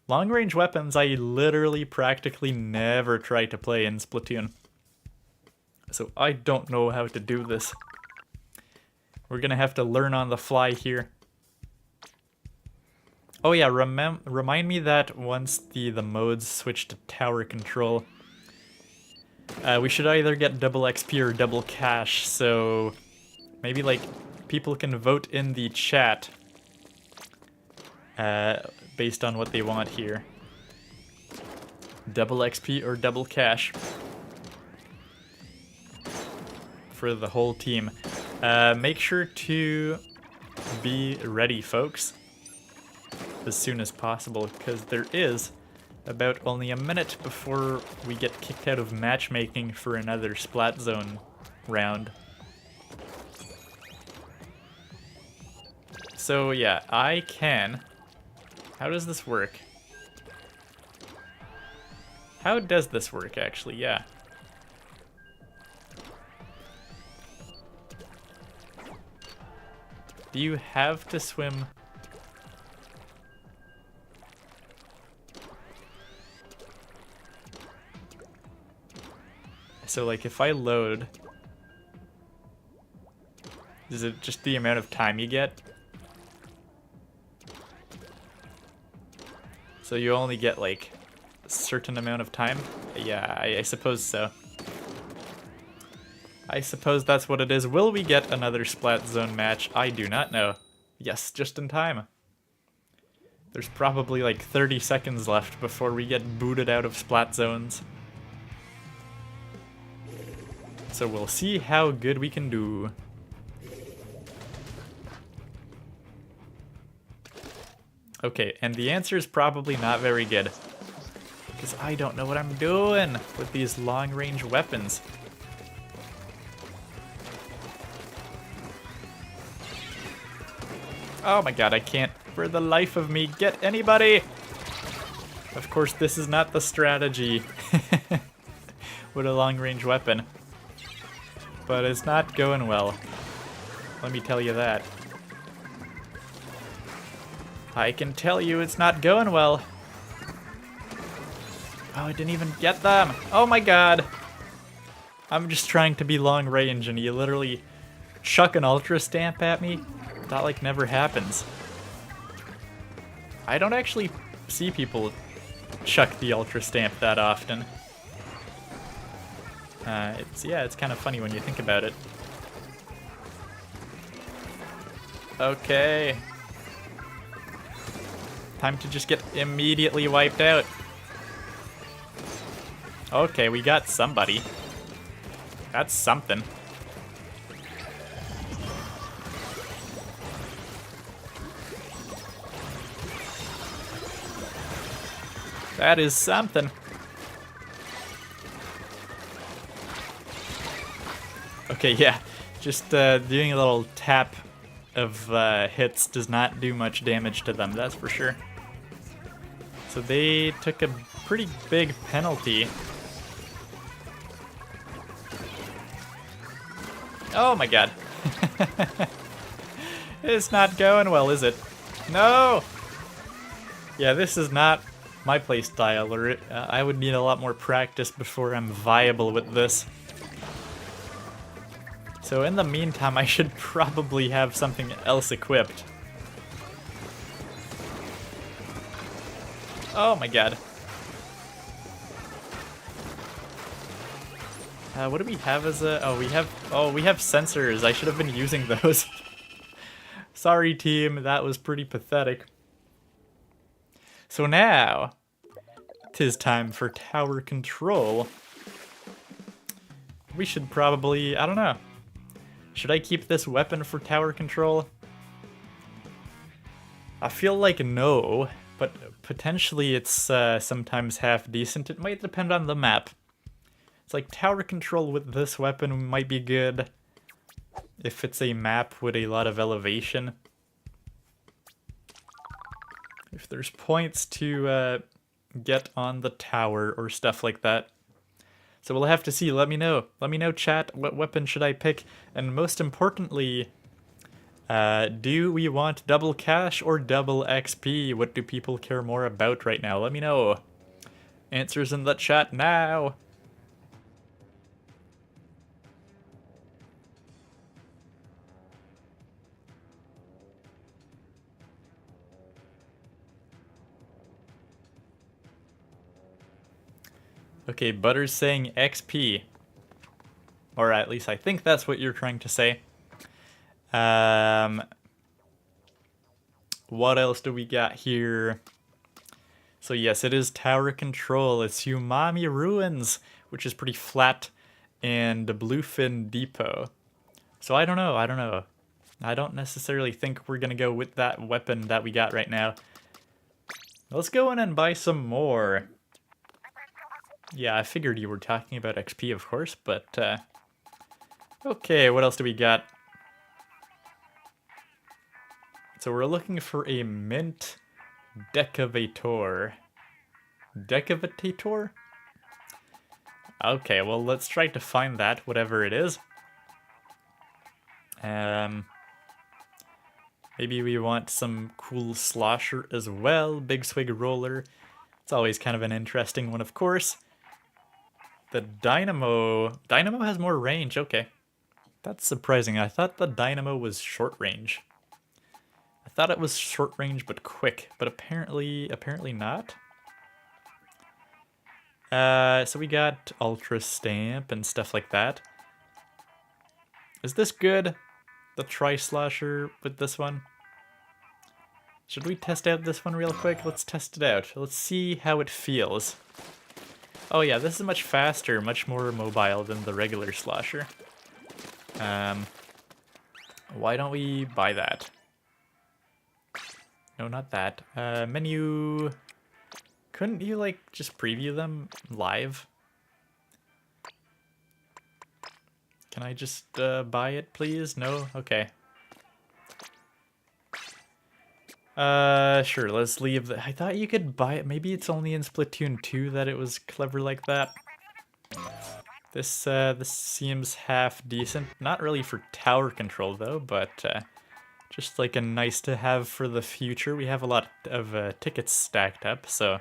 Long-range weapons, I literally practically never try to play in Splatoon. So I don't know how to do this. We're gonna have to learn on the fly here. Oh yeah, remind me that once the modes switch to tower control, we should either get double XP or double cash, so maybe like people can vote in the chat based on what they want here. Double XP or double cash for the whole team. Make sure to be ready, folks, as soon as possible, because there is about only a minute before we get kicked out of matchmaking for another Splat Zone round. So yeah, I can... How does this work? How does this work, actually? Yeah. Do you have to swim? So, like, if I load, is it just the amount of time you get? So you only get, like, a certain amount of time? Yeah, I suppose so. I suppose that's what it is. Will we get another Splat Zone match? I do not know. Yes, just in time. There's probably like 30 seconds left before we get booted out of Splat Zones. So we'll see how good we can do. Okay, and the answer is probably not very good. Because I don't know what I'm doing with these long-range weapons. Oh my god, I can't, for the life of me, get anybody! Of course, this is not the strategy with a long-range weapon. But it's not going well. Let me tell you that. I can tell you it's not going well. Oh, I didn't even get them! Oh my god! I'm just trying to be long range and you literally chuck an ultra stamp at me? That like never happens. I don't actually see people chuck the ultra stamp that often. It's kind of funny when you think about it. Okay. Time to just get immediately wiped out. Okay, we got somebody. That's something. That is something. Okay, yeah. Just doing a little tap of hits does not do much damage to them, that's for sure. So they took a pretty big penalty. Oh my god. It's not going well, is it? No! Yeah, this is not my playstyle, or I would need a lot more practice before I'm viable with this. So in the meantime, I should probably have something else equipped. Oh my god. What do we have as a... we have sensors. I should have been using those. Sorry, team. That was pretty pathetic. So now, 'tis time for tower control. We should probably... I don't know. Should I keep this weapon for tower control? I feel like no, but potentially it's sometimes half decent. It might depend on the map. It's like tower control with this weapon might be good if it's a map with a lot of elevation. If there's points to get on the tower or stuff like that. So we'll have to see. Let me know. Let me know, chat. What weapon should I pick? And most importantly, do we want double cash or double XP? What do people care more about right now? Let me know. Answers in the chat now. Okay, Butter's saying XP. Or at least I think that's what you're trying to say. What else do we got here? So yes, it is tower control. It's Umami Ruins, which is pretty flat, and Bluefin Depot. So I don't know. I don't necessarily think we're gonna go with that weapon that we got right now. Let's go in and buy some more. Yeah, I figured you were talking about XP, of course, but, okay, what else do we got? So we're looking for a mint decavator. Decavator? Okay, well, let's try to find that, whatever it is. Maybe we want some cool slosher as well. Big swig roller. It's always kind of an interesting one, of course. The Dynamo has more range, okay. That's surprising. I thought the Dynamo was short range. I thought it was short range but quick, but apparently not. So we got Ultra Stamp and stuff like that. Is this good? The Tri-Slosher with this one? Should we test out this one real quick? Let's test it out. Let's see how it feels. Oh yeah, this is much faster, much more mobile than the regular slosher. Why don't we buy that? No, not that. Menu. Couldn't you, like, just preview them live? Can I just buy it, please? No? Okay. Sure, let's leave I thought you could buy it. Maybe it's only in Splatoon 2 that it was clever like that. This seems half decent. Not really for tower control though, but just like a nice to have for the future. We have a lot of tickets stacked up, so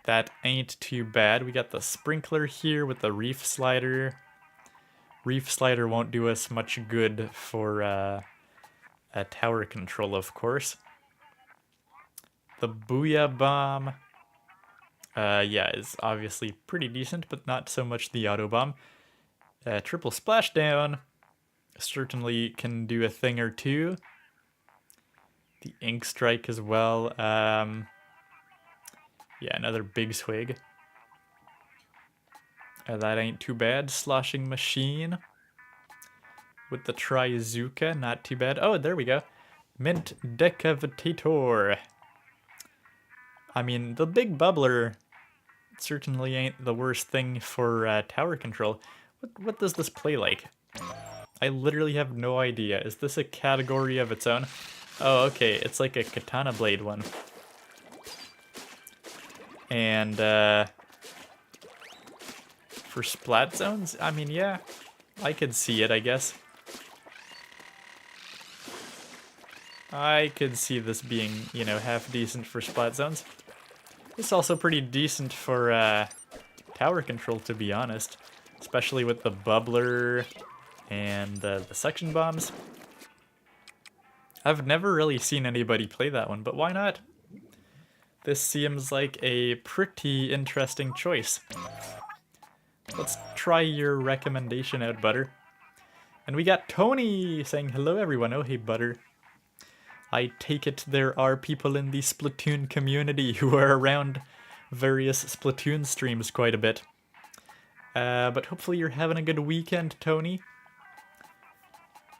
that ain't too bad. We got the sprinkler here with the reef slider. Reef slider won't do us much good for a tower control, of course. The Booyah Bomb, yeah, is obviously pretty decent, but not so much the Auto Bomb. Triple Splashdown certainly can do a thing or two. The Ink Strike as well. Yeah, another big swig. That ain't too bad. Sloshing Machine with the Trizuka, not too bad. Oh, there we go. Mint Decavitator. I mean, the Big Bubbler certainly ain't the worst thing for tower control. What does this play like? I literally have no idea. Is this a category of its own? Oh, okay, it's like a katana blade one. And for Splat Zones? I mean, yeah, I could see it, I guess. I could see this being, you know, half decent for Splat Zones. It's also pretty decent for tower control, to be honest. Especially with the bubbler and the suction bombs. I've never really seen anybody play that one, but why not? This seems like a pretty interesting choice. Let's try your recommendation out, Butter. And we got Tony saying hello, everyone. Oh, hey, Butter. I take it there are people in the Splatoon community who are around various Splatoon streams quite a bit. But hopefully you're having a good weekend, Tony.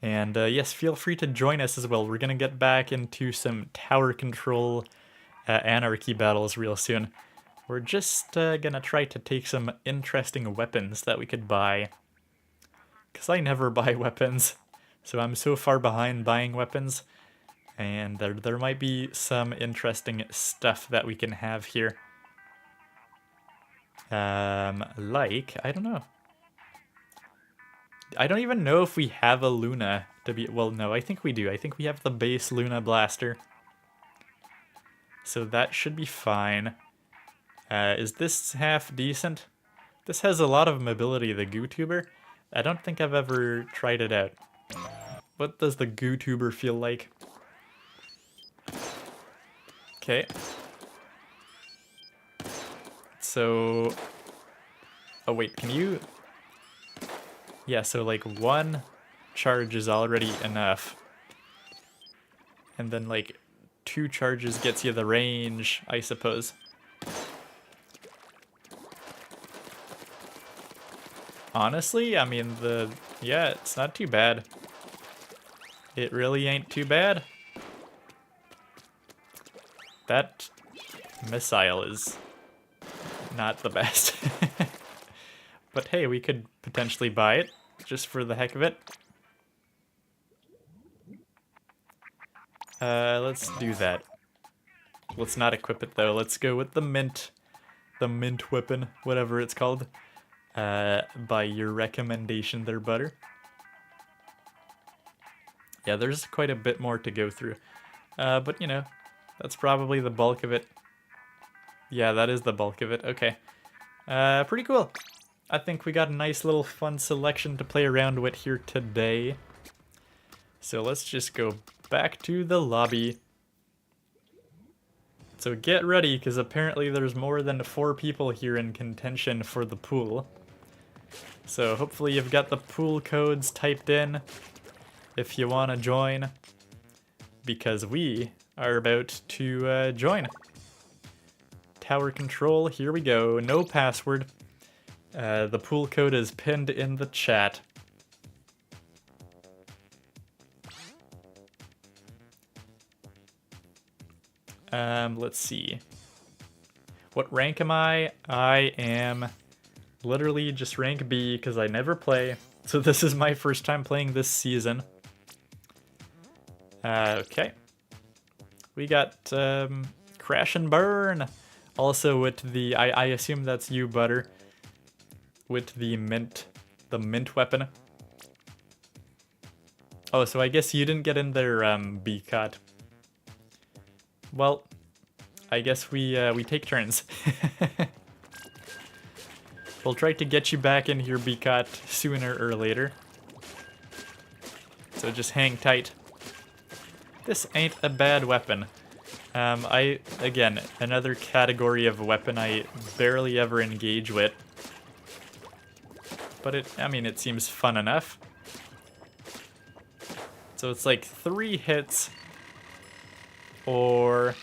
And yes, feel free to join us as well. We're going to get back into some tower control Anarchy Battles real soon. We're just going to try to take some interesting weapons that we could buy. Because I never buy weapons, so I'm so far behind buying weapons. And there might be some interesting stuff that we can have here. Like, I don't know. I don't even know if we have a Luna to be... Well, no, I think we do. I think we have the base Luna Blaster. So that should be fine. Is this half decent? This has a lot of mobility, the GooTuber. I don't think I've ever tried it out. What does the GooTuber feel like? Okay. So... Oh wait, can you... Yeah, so like one charge is already enough. And then like 2 charges gets you the range, I suppose. Honestly, I mean, yeah, it's not too bad. It really ain't too bad. That missile is not the best. But hey, we could potentially buy it, just for the heck of it. Let's do that. Let's not equip it though, let's go with the mint weapon, whatever it's called. By your recommendation there, Butter. Yeah, there's quite a bit more to go through. But you know, that's probably the bulk of it. Yeah, that is the bulk of it, okay. Pretty cool. I think we got a nice little fun selection to play around with here today. So let's just go back to the lobby. So get ready, because apparently there's more than 4 people here in contention for the pool. So hopefully you've got the pool codes typed in if you want to join, because we are about to join. Tower control, here we go, no password. The pool code is pinned in the chat. Let's see. What rank am I? I am literally just rank B because I never play. So this is my first time playing this season. Okay. We got Crash and Burn. Also with the, I assume that's you, Butter. With the mint weapon. Oh, so I guess you didn't get in there, B-Cut. Well, I guess we take turns. We'll try to get you back in here, B-Cut, sooner or later. So just hang tight. This ain't a bad weapon. Again, another category of weapon I barely ever engage with. But I mean, it seems fun enough. So it's like 3 hits, or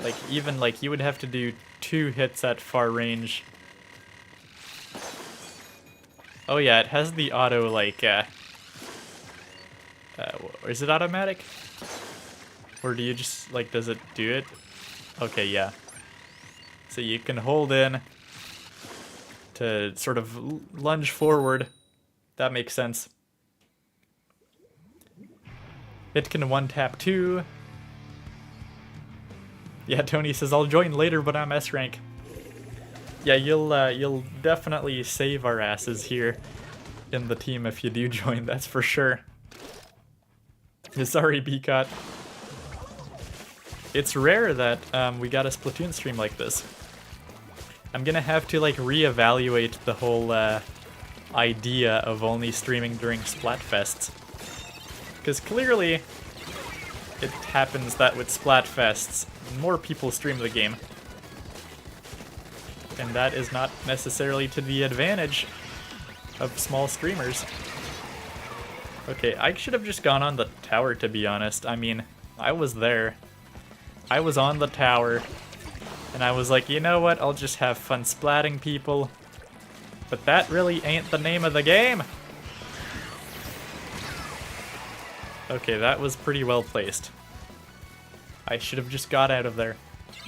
like even like you would have to do 2 hits at far range. Oh yeah, it has the auto like, is it automatic? Or do you just, like, does it do it? Okay, yeah. So you can hold in to sort of lunge forward. That makes sense. It can one-tap too. Yeah, Tony says, I'll join later, but I'm S rank. Yeah, you'll definitely save our asses here in the team if you do join, that's for sure. Sorry, B-Cut. It's rare that we got a Splatoon stream like this. I'm gonna have to like reevaluate the whole idea of only streaming during Splatfests. Because clearly it happens that with Splatfests, more people stream the game. And that is not necessarily to the advantage of small streamers. Okay, I should have just gone on the tower, to be honest. I mean, I was there. I was on the tower, and I was like, you know what, I'll just have fun splatting people. But that really ain't the name of the game! Okay, that was pretty well placed. I should have just got out of there.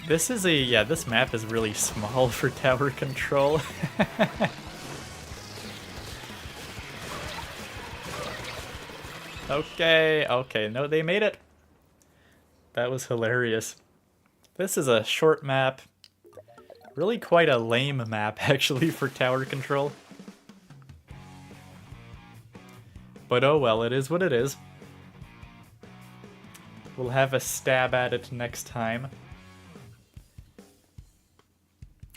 This is yeah, this map is really small for tower control. Okay, no, they made it. That was hilarious. This is a short map. Really quite a lame map, actually, for tower control. But oh well, it is what it is. We'll have a stab at it next time.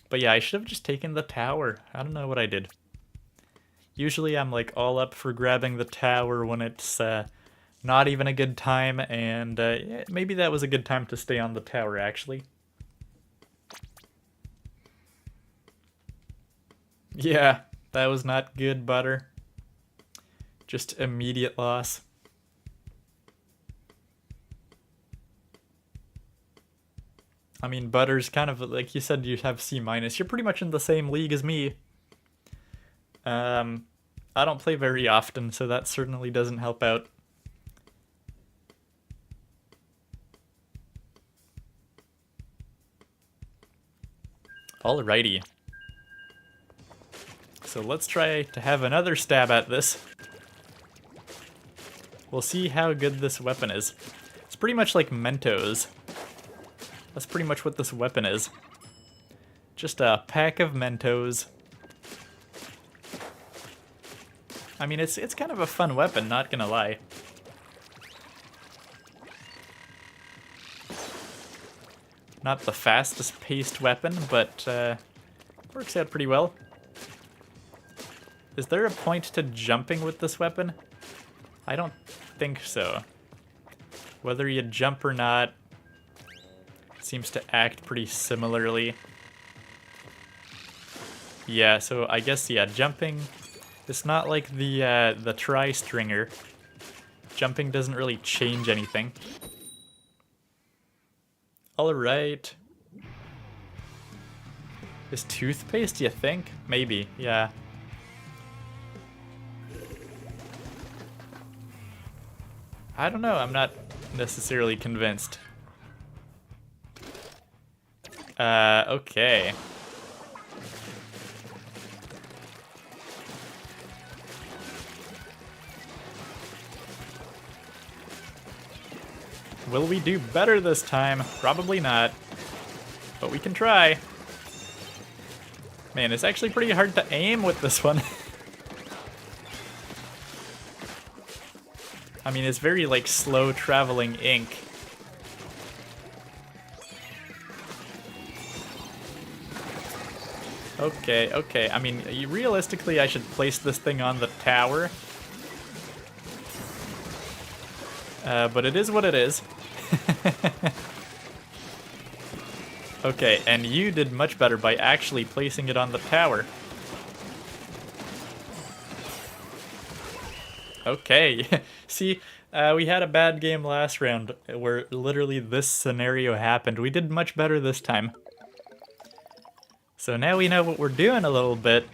But yeah, I should have just taken the tower. I don't know what I did. Usually I'm like all up for grabbing the tower when it's not even a good time, and yeah, maybe that was a good time to stay on the tower, actually. Yeah, that was not good, Butter. Just immediate loss. I mean, Butter's kind of, like you said, you have C-. You're pretty much in the same league as me. I don't play very often, so that certainly doesn't help out. Alrighty. So let's try to have another stab at this. We'll see how good this weapon is. It's pretty much like Mentos. That's pretty much what this weapon is. Just a pack of Mentos. I mean, it's kind of a fun weapon, not gonna lie. Not the fastest paced weapon, but works out pretty well. Is there a point to jumping with this weapon? I don't think so. Whether you jump or not, seems to act pretty similarly. Yeah, so I guess, yeah, jumping, it's not like the tri-stringer. Jumping doesn't really change anything. Alright. Is toothpaste, you think? Maybe, yeah. I don't know, I'm not necessarily convinced. Okay. Will we do better this time? Probably not. But we can try. Man, it's actually pretty hard to aim with this one. I mean, it's very, like, slow-traveling ink. Okay, okay. I mean, realistically, I should place this thing on the tower. But it is what it is. Okay, and you did much better by actually placing it on the tower. Okay, see, we had a bad game last round where literally this scenario happened. We did much better this time. So now we know what we're doing a little bit.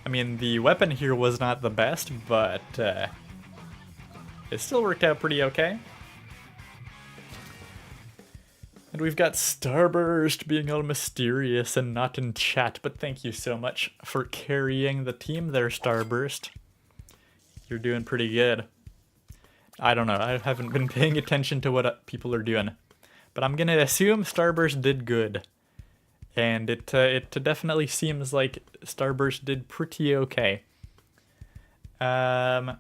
I mean, the weapon here was not the best, but it still worked out pretty okay. And we've got Starburst being all mysterious and not in chat, but thank you so much for carrying the team there, Starburst. You're doing pretty good. I don't know, I haven't been paying attention to what people are doing. But I'm gonna assume Starburst did good. And it definitely seems like Starburst did pretty okay. Did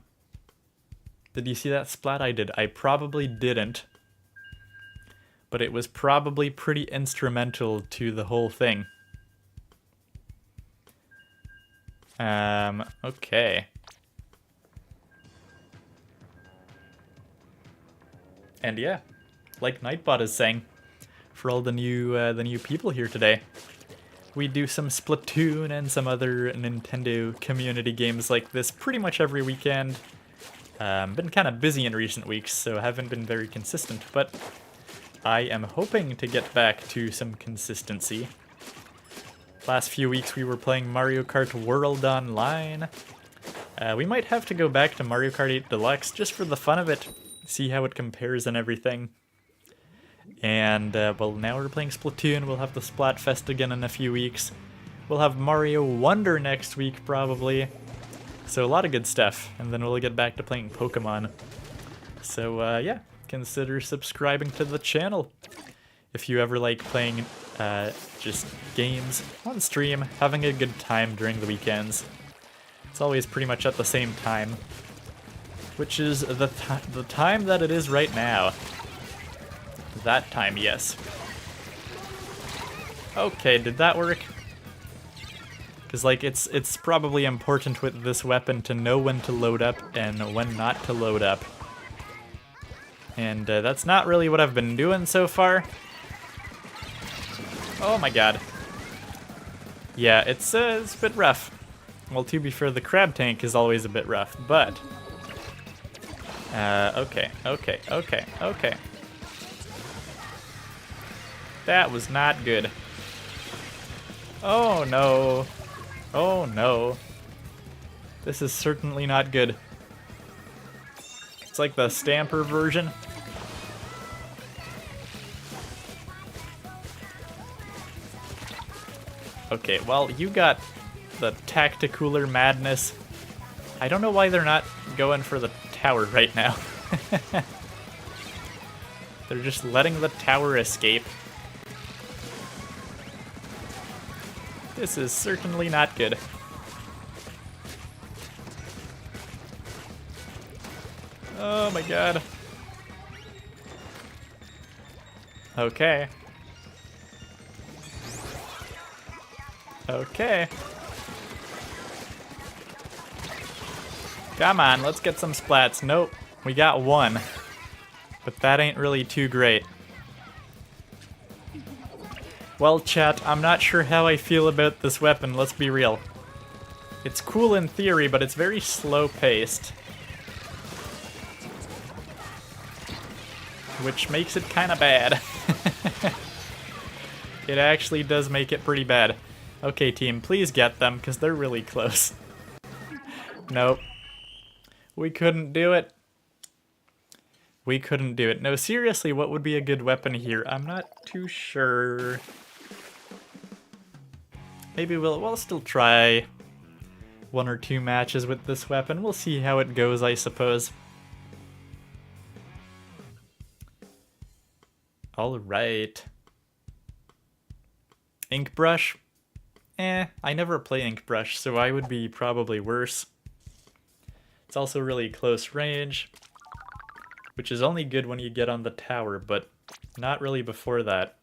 you see that splat I did? I probably didn't. But it was probably pretty instrumental to the whole thing. Okay. And yeah, like Nightbot is saying, for all the new people here today, we do some Splatoon and some other Nintendo community games like this pretty much every weekend. Been kind of busy in recent weeks, so haven't been very consistent, but I am hoping to get back to some consistency. Last few weeks we were playing Mario Kart World Online. We might have to go back to Mario Kart 8 Deluxe just for the fun of it, see how it compares and everything. And, well, now we're playing Splatoon. We'll have the Splatfest again in a few weeks. We'll have Mario Wonder next week, probably. So a lot of good stuff. And then we'll get back to playing Pokemon. So, yeah, consider subscribing to the channel. If you ever like playing, just games on stream, having a good time during the weekends. It's always pretty much at the same time. Which is the time that it is right now. That time, yes. Okay, did that work? Because, like, it's probably important with this weapon to know when to load up and when not to load up. And that's not really what I've been doing so far. Oh my god. Yeah, it's a bit rough. Well, to be fair, the crab tank is always a bit rough, but... okay. That was not good. Oh no. Oh no. This is certainly not good. It's like the Stamper version. Okay, well, you got the Tacticooler madness. I don't know why they're not going for the tower right now. They're just letting the tower escape. This is certainly not good. Oh my god. Okay. Okay. Come on, let's get some splats. Nope, we got one. But that ain't really too great. Well, chat, I'm not sure how I feel about this weapon, let's be real. It's cool in theory, but it's very slow-paced. Which makes it kinda bad. It actually does make it pretty bad. Okay, team, please get them, because they're really close. Nope. We couldn't do it. We couldn't do it. No, seriously, what would be a good weapon here? I'm not too sure. Maybe we'll still try 1 or 2 matches with this weapon. We'll see how it goes, I suppose. All right. Ink brush? I never play ink brush, so I would be probably worse. It's also really close range, which is only good when you get on the tower, but not really before that.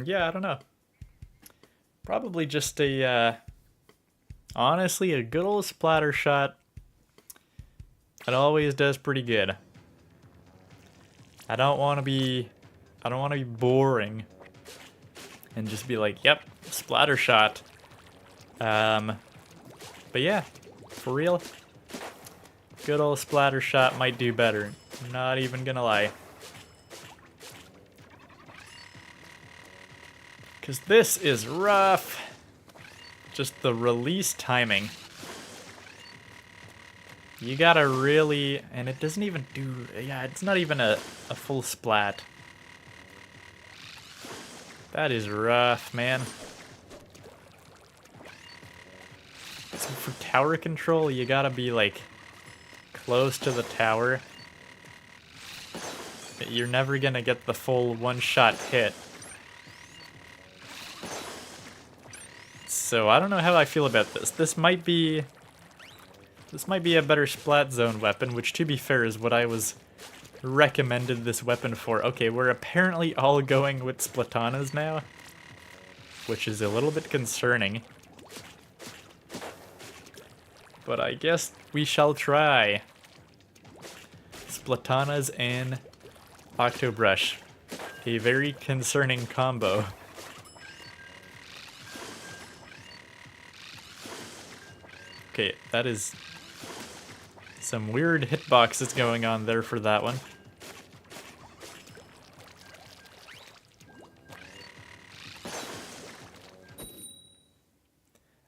Yeah, I don't know. Probably just a, honestly, a good old splatter shot. It always does pretty good. I don't want to be boring and just be like, yep, splatter shot. But yeah, for real, good old splatter shot might do better. Not even gonna lie. Because this is rough. Just the release timing. You gotta really, and it doesn't even do, yeah, it's not even a full splat. That is rough, man. So for tower control, you gotta be like close to the tower. You're never gonna get the full one-shot hit. So I don't know how I feel about this. This might be a better Splat Zone weapon, which to be fair is what I was recommended this weapon for. Okay, we're apparently all going with Splatanas now, which is a little bit concerning. But I guess we shall try. Splatanas and Octobrush. A very concerning combo. Okay, that is some weird hitboxes going on there for that one.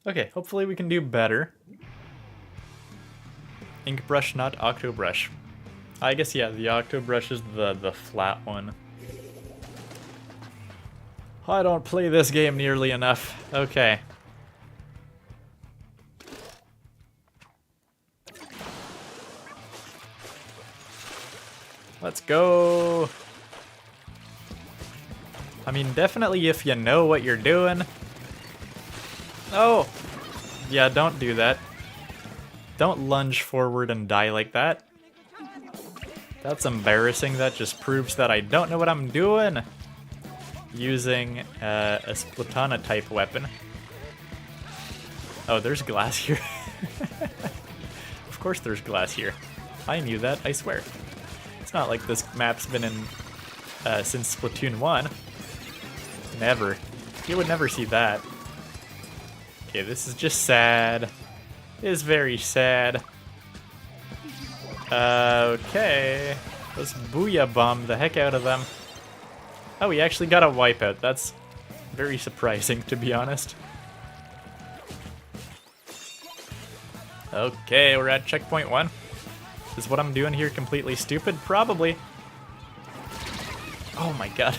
Okay, hopefully we can do better. Ink brush, not Octobrush. I guess, yeah, the Octobrush is the flat one. I don't play this game nearly enough. Okay. Let's go. I mean, definitely if you know what you're doing. Oh! Yeah, don't do that. Don't lunge forward and die like that. That's embarrassing. That just proves that I don't know what I'm doing. Using a Splatana type weapon. Oh, there's glass here. Of course there's glass here. I knew that, I swear. It's not like this map's been in since Splatoon 1. Never. You would never see that. Okay, this is just sad. It is very sad. Okay. Let's booyah bomb the heck out of them. Oh, we actually got a wipeout. That's very surprising, to be honest. Okay, we're at checkpoint 1. Is what I'm doing here completely stupid? Probably. Oh my god.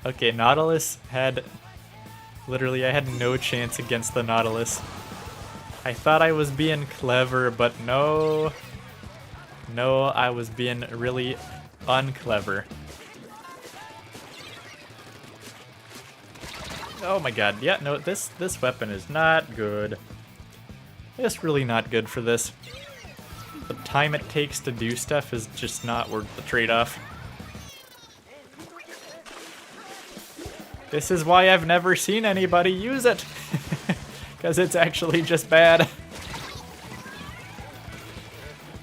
Okay, Nautilus had... Literally, I had no chance against the Nautilus. I thought I was being clever, but no. No, I was being really unclever. Oh my god, yeah, no, this weapon is not good. It's really not good for this. The time it takes to do stuff is just not worth the trade-off. This is why I've never seen anybody use it. Because it's actually just bad.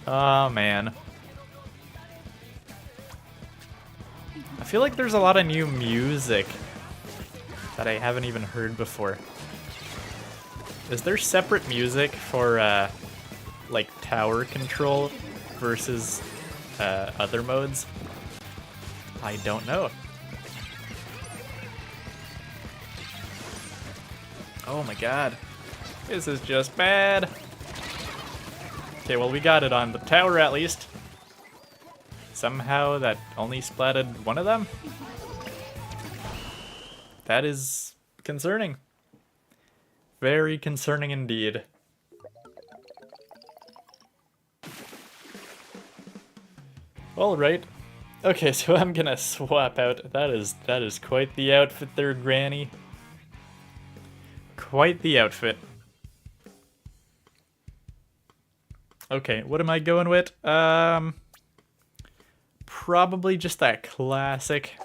Oh, man. I feel like there's a lot of new music that I haven't even heard before. Is there separate music for, like, tower control versus other modes? I don't know. Oh my god. This is just bad. Okay, well we got it on the tower at least. Somehow that only splatted one of them? That is concerning. Very concerning indeed. Alright. Okay, so I'm gonna swap out. That is quite the outfit there, Granny. Quite the outfit. Okay, what am I going with? Probably just that classic.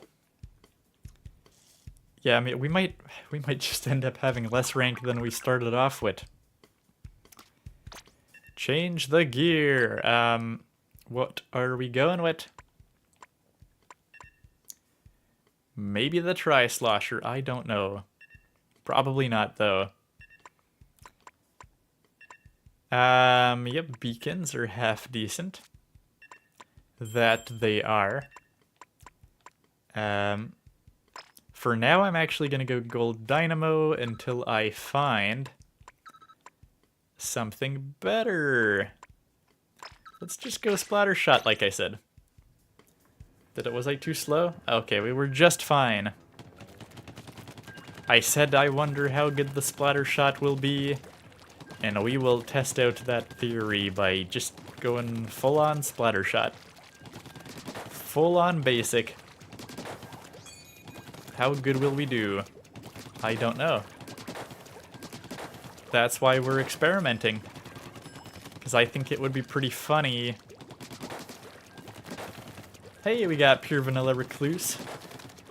Yeah, I mean, we might just end up having less rank than we started off with. Change the gear. What are we going with? Maybe the Tri-Slosher, I don't know. Probably not, though. Yep, beacons are half decent. That they are. For now, I'm actually gonna go Gold Dynamo until I find something better. Let's just go Splatter Shot, like I said. Was I too slow? Okay, we were just fine. I said I wonder how good the Splatter Shot will be, and we will test out that theory by just going full-on Splatter Shot. Full-on basic. How good will we do? I don't know. That's why we're experimenting. Because I think it would be pretty funny. Hey, we got Pure Vanilla Recluse.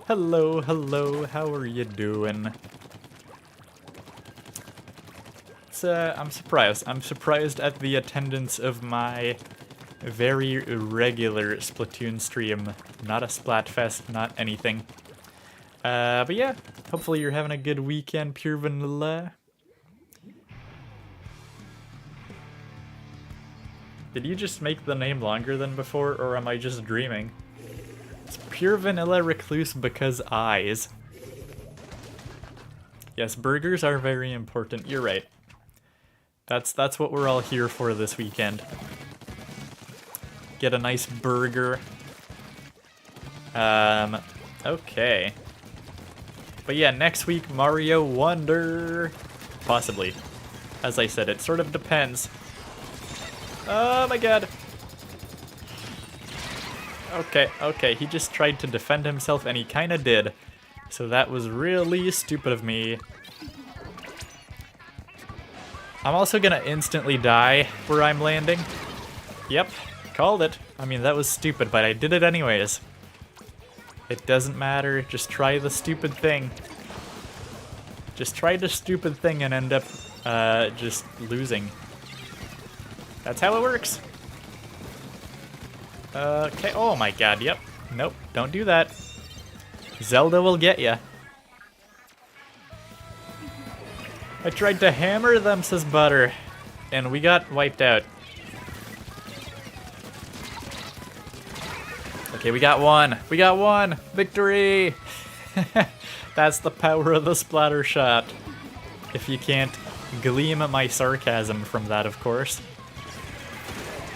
Hello, hello, how are you doing? I'm surprised. I'm surprised at the attendance of my very irregular Splatoon stream. Not a Splatfest, not anything. But yeah, hopefully you're having a good weekend, Pure Vanilla. Did you just make the name longer than before, or am I just dreaming? It's Pure Vanilla Recluse because eyes. Yes, burgers are very important, you're right. That's what we're all here for this weekend. Get a nice burger. Okay. But yeah, next week, Mario Wonder. Possibly. As I said, it sort of depends. Oh my god. Okay, he just tried to defend himself and he kinda did. So that was really stupid of me. I'm also gonna instantly die where I'm landing. Yep, called it. I mean, that was stupid, but I did it anyways. It doesn't matter, just try the stupid thing. Just try the stupid thing and end up just losing. That's how it works. Okay, oh my god, yep. Nope, don't do that. Zelda will get ya. I tried to hammer them, says Butter, and we got wiped out. Okay, we got one. We got one! Victory! That's the power of the Splatter Shot. If you can't gleam my sarcasm from that, of course.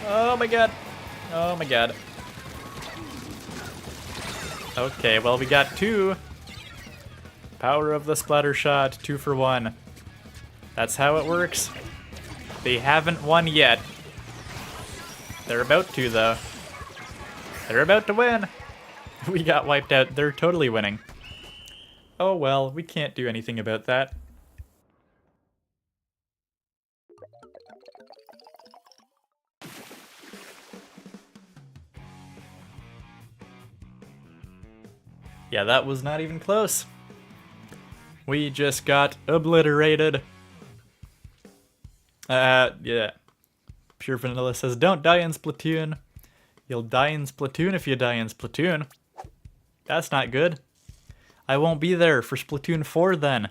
Oh my god. Oh my god. Okay, well we got two. Power of the Splatter Shot, 2 for 1. That's how it works. They haven't won yet. They're about to, though. They're about to win. We got wiped out. They're totally winning. Oh well, we can't do anything about that. Yeah, that was not even close. We just got obliterated. Yeah. Pure Vanilla says, don't die in Splatoon. You'll die in Splatoon if you die in Splatoon. That's not good. I won't be there for Splatoon 4 then.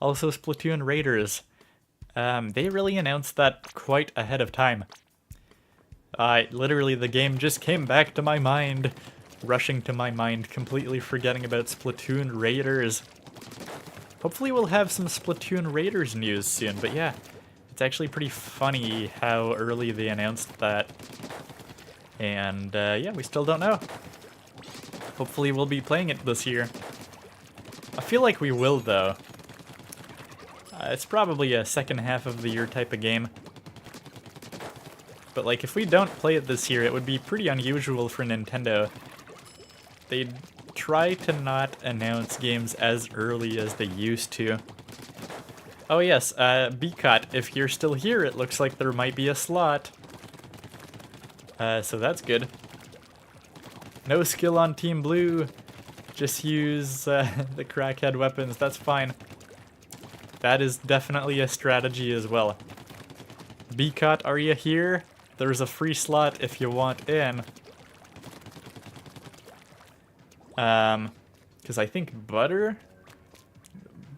Also, Splatoon Raiders. They really announced that quite ahead of time. Literally, the game just came back to my mind. Rushing to my mind, completely forgetting about Splatoon Raiders. Hopefully we'll have some Splatoon Raiders news soon, but yeah, it's actually pretty funny how early they announced that. And yeah, we still don't know. Hopefully we'll be playing it this year. I feel like we will, though. It's probably a second half of the year type of game. But like, if we don't play it this year, it would be pretty unusual for Nintendo. They'd try to not announce games as early as they used to. Oh yes, Bcot, if you're still here, it looks like there might be a slot. So that's good. No skill on Team Blue. Just use the crackhead weapons, that's fine. That is definitely a strategy as well. Bcot, are you here? There's a free slot if you want in. Because I think Butter?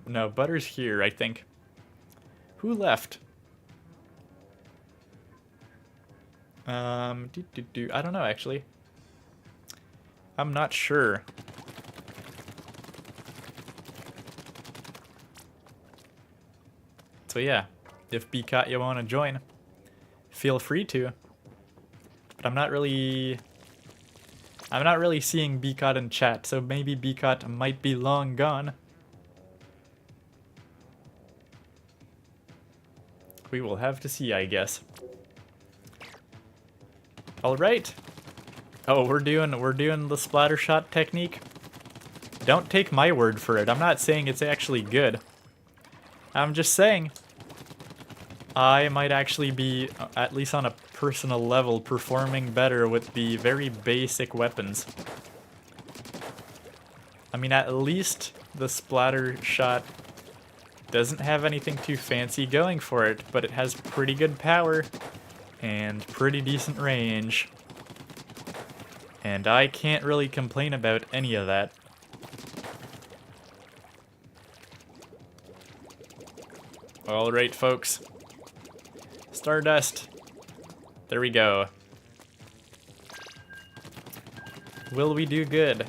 No, Butter's here, I think. Who left? I don't know, actually. I'm not sure. So yeah, if Bcot you want to join, feel free to. But I'm not really seeing Bcot in chat, so maybe Bcot might be long gone. We will have to see, I guess. All right. Oh, we're doing the splatter shot technique. Don't take my word for it. I'm not saying it's actually good. I'm just saying I might actually be, at least on a personal level, performing better with the very basic weapons. I mean, at least the splatter shot doesn't have anything too fancy going for it, but it has pretty good power and pretty decent range. And I can't really complain about any of that. Alright, folks. Stardust. There we go. Will we do good?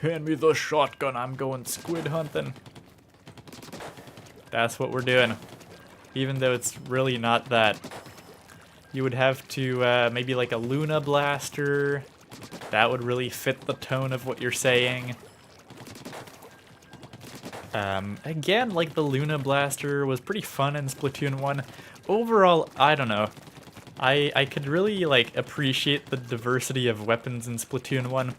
Hand me the shotgun, I'm going squid hunting. That's what we're doing. Even though it's really not that. You would have to, maybe like a Luna Blaster. That would really fit the tone of what you're saying. Again, like the Luna Blaster was pretty fun in Splatoon 1. Overall, I don't know. I could really, like, appreciate the diversity of weapons in Splatoon 1.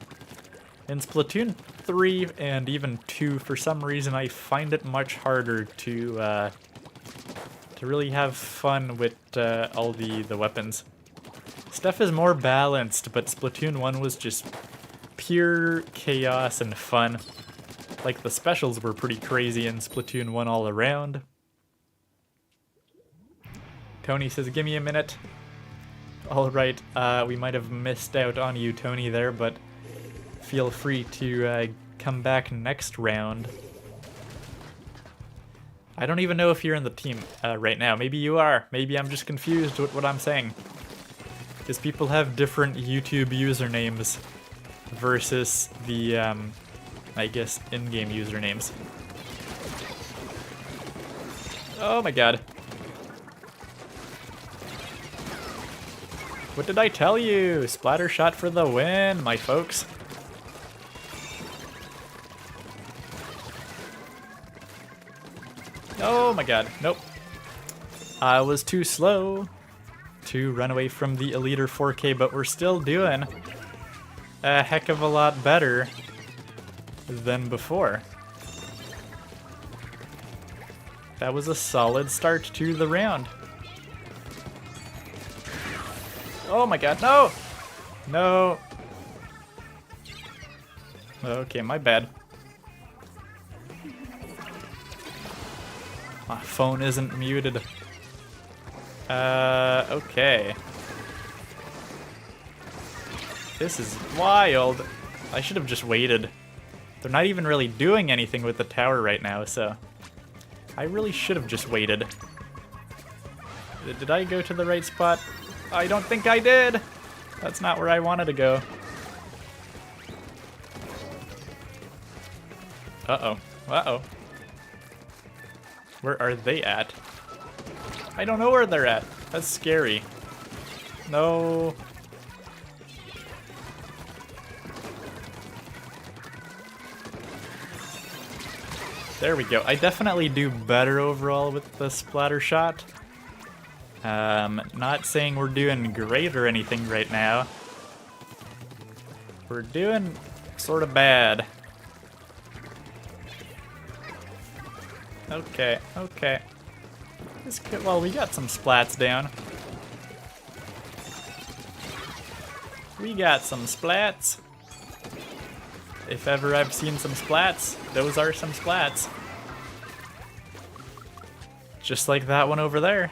In Splatoon 3 and even 2, for some reason, I find it much harder to really have fun with all the weapons. Stuff is more balanced, but Splatoon 1 was just pure chaos and fun. Like, the specials were pretty crazy in Splatoon 1 all around. Tony says, give me a minute. Alright, we might have missed out on you, Tony, there, but feel free to come back next round. I don't even know if you're in the team right now. Maybe you are. Maybe I'm just confused with what I'm saying. Because people have different YouTube usernames versus the, I guess, in-game usernames. Oh my god. What did I tell you? Splatter shot for the win, my folks. Oh my god, nope. I was too slow to run away from the Eliter 4K, but we're still doing a heck of a lot better than before. That was a solid start to the round. Oh my god, no! No! Okay, my bad. My phone isn't muted. Okay. This is wild. I should have just waited. They're not even really doing anything with the tower right now, so I really should have just waited. Did I go to the right spot? I don't think I did. That's not where I wanted to go. Uh-oh. Uh-oh. Where are they at? I don't know where they're at. That's scary. No. There we go. I definitely do better overall with the splatter shot. Not saying we're doing great or anything right now. We're doing sort of bad. Okay, okay. Well, we got some splats down. We got some splats. If ever I've seen some splats, those are some splats. Just like that one over there.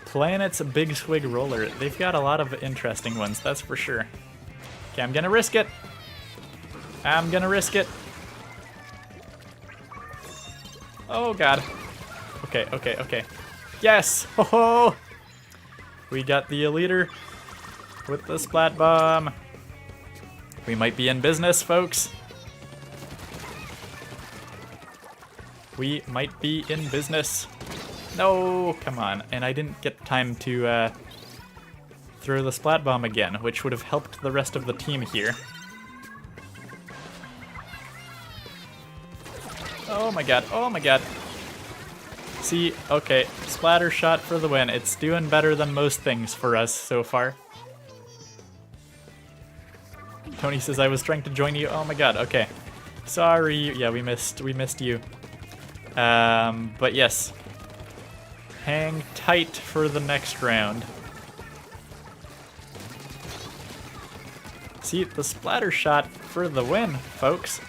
Planet's Big Swig Roller. They've got a lot of interesting ones, that's for sure. Okay, I'm gonna risk it. I'm gonna risk it. Oh god. Okay, okay, okay. Yes! Ho ho! We got the leader with the splat bomb. We might be in business, folks. We might be in business. No, come on. And I didn't get time to throw the splat bomb again, which would have helped the rest of the team here. Oh my god, oh my god. See, okay, splatter shot for the win. It's doing better than most things for us so far. Tony says I was trying to join you. Oh my god, okay. Sorry, yeah, we missed you. But yes. Hang tight for the next round. See, the splatter shot for the win, folks.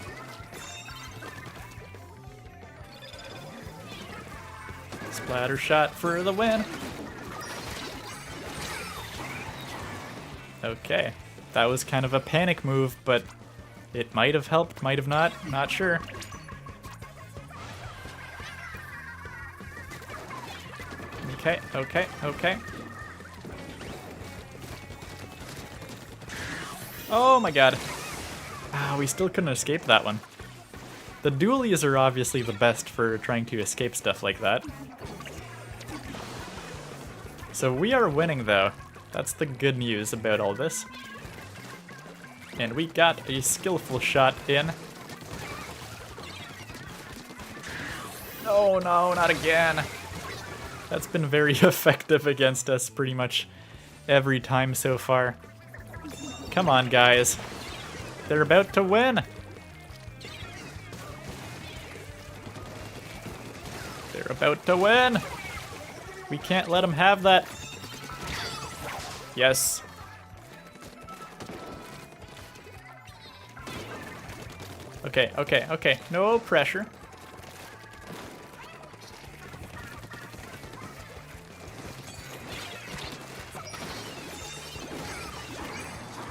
Splatter shot for the win. Okay, that was kind of a panic move, but it might have helped, might have not sure. Okay, okay, okay. Oh my god. Ah, we still couldn't escape that one. The dualies are obviously the best for trying to escape stuff like that. So we are winning though. That's the good news about all this. And we got a skillful shot in. Oh no, not again. That's been very effective against us pretty much every time so far. Come on, guys. They're about to win. They're about to win. We can't let them have that. Yes. Okay, okay, okay. No pressure.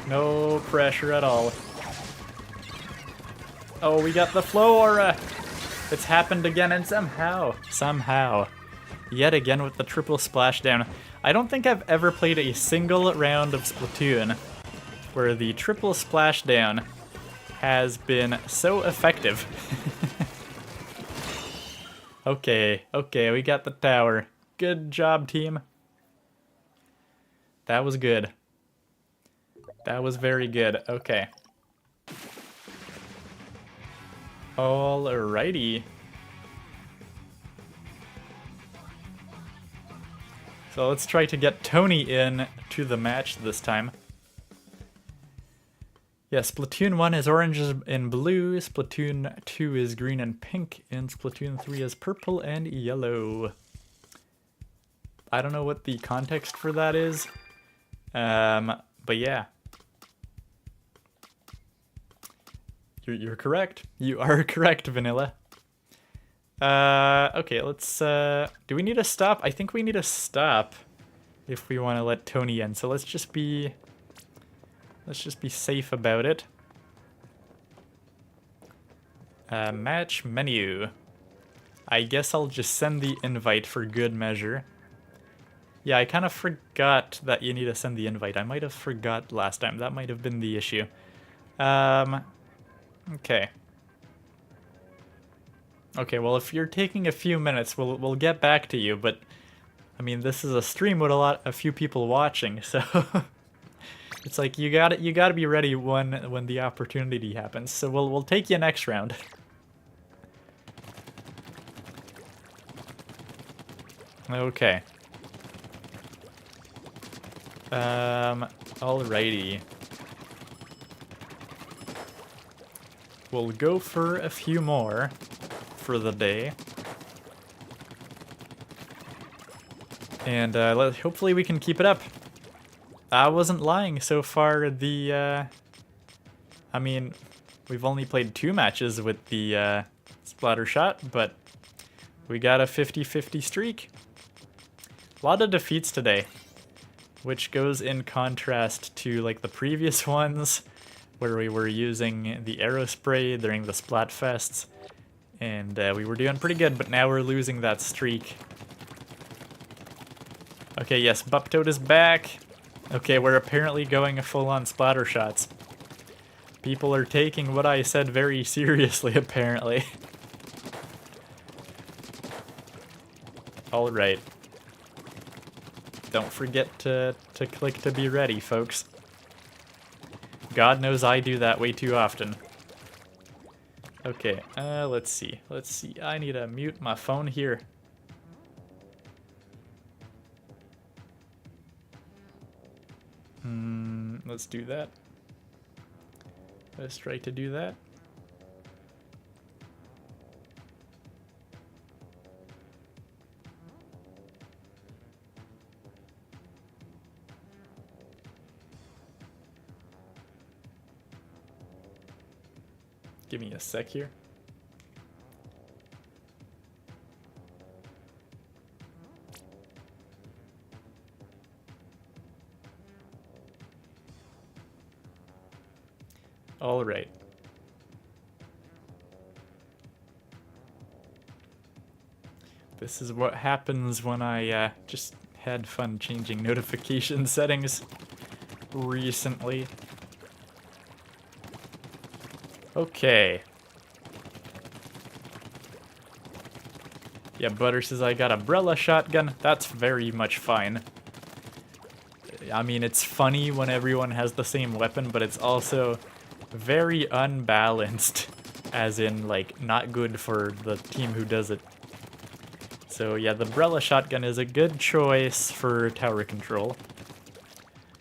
No pressure at all. Oh, we got the flow aura. It's happened again, and somehow, yet again with the triple splashdown. I don't think I've ever played a single round of Splatoon where the triple splashdown has been so effective. Okay, okay, we got the tower. Good job, team. That was good. That was very good. Okay. Alrighty. So let's try to get Tony in to the match this time. Yeah, Splatoon 1 is orange and blue, Splatoon 2 is green and pink, and Splatoon 3 is purple and yellow. I don't know what the context for that is, but yeah. You're correct. You are correct, Vanilla. Okay, let's, do we need to stop? I think we need to stop if we want to let Tony in. So let's just be safe about it. Match menu. I guess I'll just send the invite for good measure. Yeah, I kind of forgot that you need to send the invite. I might have forgot last time. That might have been the issue. Okay. Okay, well, if you're taking a few minutes, we'll get back to you, but I mean, this is a stream with a few people watching, so it's like you gotta be ready when the opportunity happens. So we'll take you next round. Okay. Alrighty. We'll go for a few more for the day. And hopefully we can keep it up. I wasn't lying so far. I mean, we've only played 2 matches with the splatter shot, but we got a 50-50 streak. A lot of defeats today, which goes in contrast to like the previous ones where we were using the arrow spray during the Splatfests, and we were doing pretty good, but now we're losing that streak. Okay, yes, Buptoad is back. Okay, we're apparently going full-on splatter shots. People are taking what I said very seriously, apparently. Alright. Don't forget to click to be ready, folks. God knows I do that way too often. Okay, let's see. I need to mute my phone here. Let's do that. Let's try to do that. Give me a sec here. All right. This is what happens when I just had fun changing notification settings recently. Okay. Yeah, Butter says I got a Umbrella shotgun. That's very much fine. I mean, it's funny when everyone has the same weapon, but it's also very unbalanced, as in, like, not good for the team who does it. So yeah, the Umbrella shotgun is a good choice for tower control,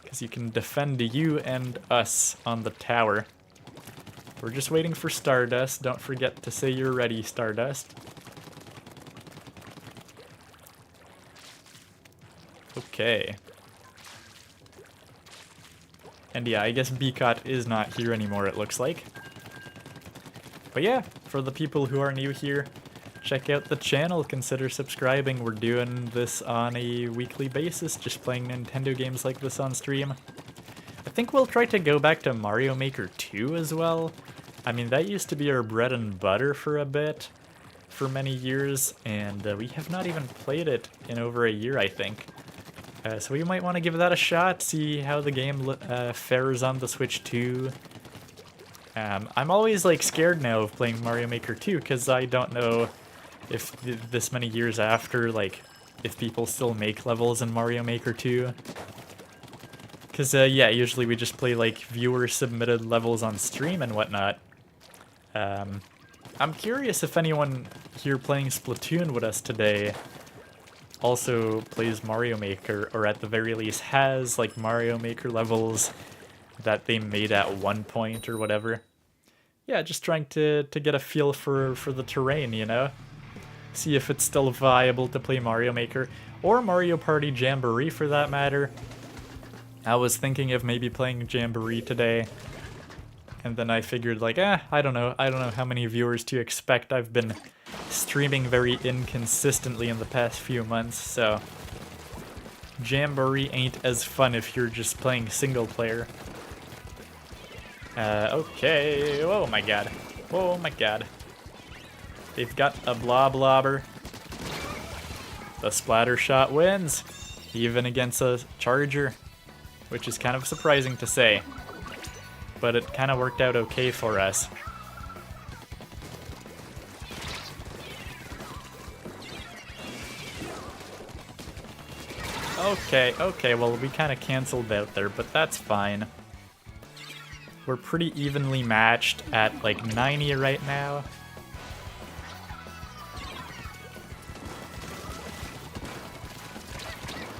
because you can defend you and us on the tower. We're just waiting for Stardust. Don't forget to say you're ready, Stardust. Okay. And yeah, I guess Beacot is not here anymore, it looks like. But yeah, for the people who are new here, check out the channel, consider subscribing. We're doing this on a weekly basis, just playing Nintendo games like this on stream. I think we'll try to go back to Mario Maker 2 as well. I mean, that used to be our bread and butter for a bit, for many years, and we have not even played it in over a year, I think. So we might want to give that a shot, see how the game fares on the Switch 2. I'm always like scared now of playing Mario Maker 2 because I don't know if this many years after, like, if people still make levels in Mario Maker 2. Because, yeah, usually we just play, like, viewer-submitted levels on stream and whatnot. I'm curious if anyone here playing Splatoon with us today also plays Mario Maker, or at the very least has, like, Mario Maker levels that they made at one point or whatever. Yeah, just trying to get a feel for the terrain, you know? See if it's still viable to play Mario Maker, or Mario Party Jamboree for that matter. I was thinking of maybe playing Jamboree today, and then I figured, like, I don't know how many viewers to expect. I've been streaming very inconsistently in the past few months, so Jamboree ain't as fun if you're just playing single player. Okay, oh my god. Oh my god. They've got a Bloblobber. The splatter shot wins, even against a Charger, which is kind of surprising to say, but it kind of worked out okay for us. Okay, okay, well, we kind of canceled out there, but that's fine. We're pretty evenly matched at like 90 right now.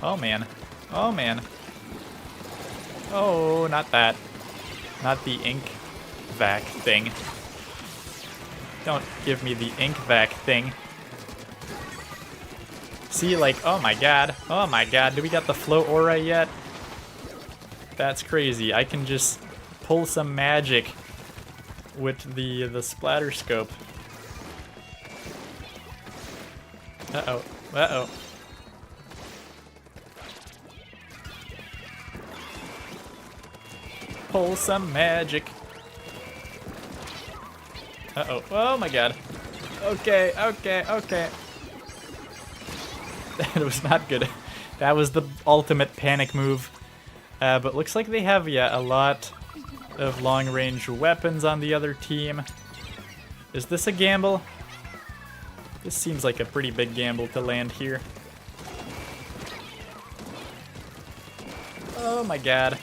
Oh man. Oh man. Oh, not that. Not the ink vac thing. Don't give me the ink vac thing. See, like, oh my god. Oh my god, do we got the float aura yet? That's crazy. I can just pull some magic with the splatter scope. Uh-oh. Uh-oh. Pull some magic. Uh-oh. Oh my god. Okay, okay, okay. That was not good. That was the ultimate panic move. But looks like they have, yeah, a lot of long-range weapons on the other team. Is this a gamble? This seems like a pretty big gamble to land here. Oh my god.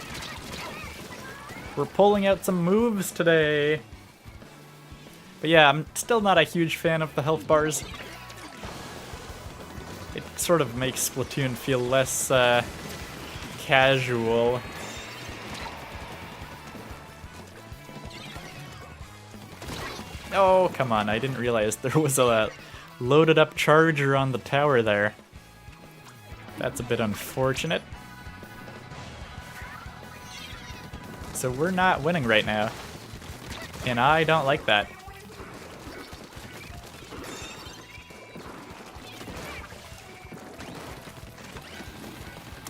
We're pulling out some moves today. But yeah, I'm still not a huge fan of the health bars. It sort of makes Splatoon feel less casual. Oh, come on, I didn't realize there was a loaded up charger on the tower there. That's a bit unfortunate. So we're not winning right now. And I don't like that.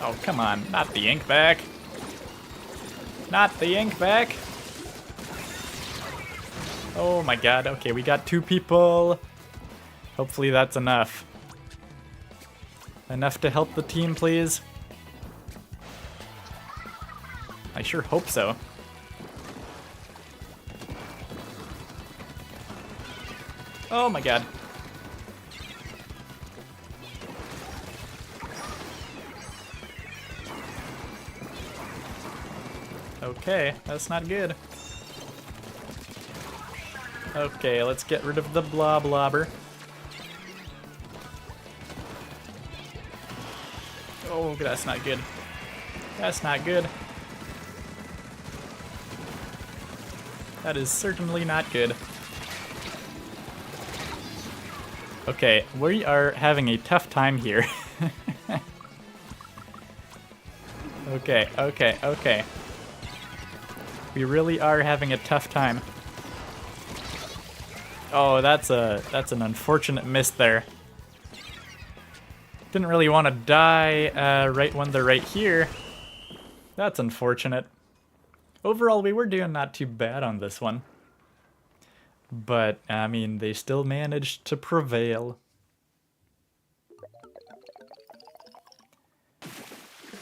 Oh, come on, not the ink vac. Not the ink vac. Oh my god, okay, we got 2 people. Hopefully that's enough. Enough to help the team, please. I sure hope so. Oh my god. Okay, that's not good. Okay, let's get rid of the blobber. Oh, that's not good. That's not good. That is certainly not good. Okay, we are having a tough time here. Okay, okay, okay. We really are having a tough time. Oh, that's an unfortunate miss there. Didn't really want to die right when they're right here. That's unfortunate. Overall, we were doing not too bad on this one. But, I mean, they still managed to prevail.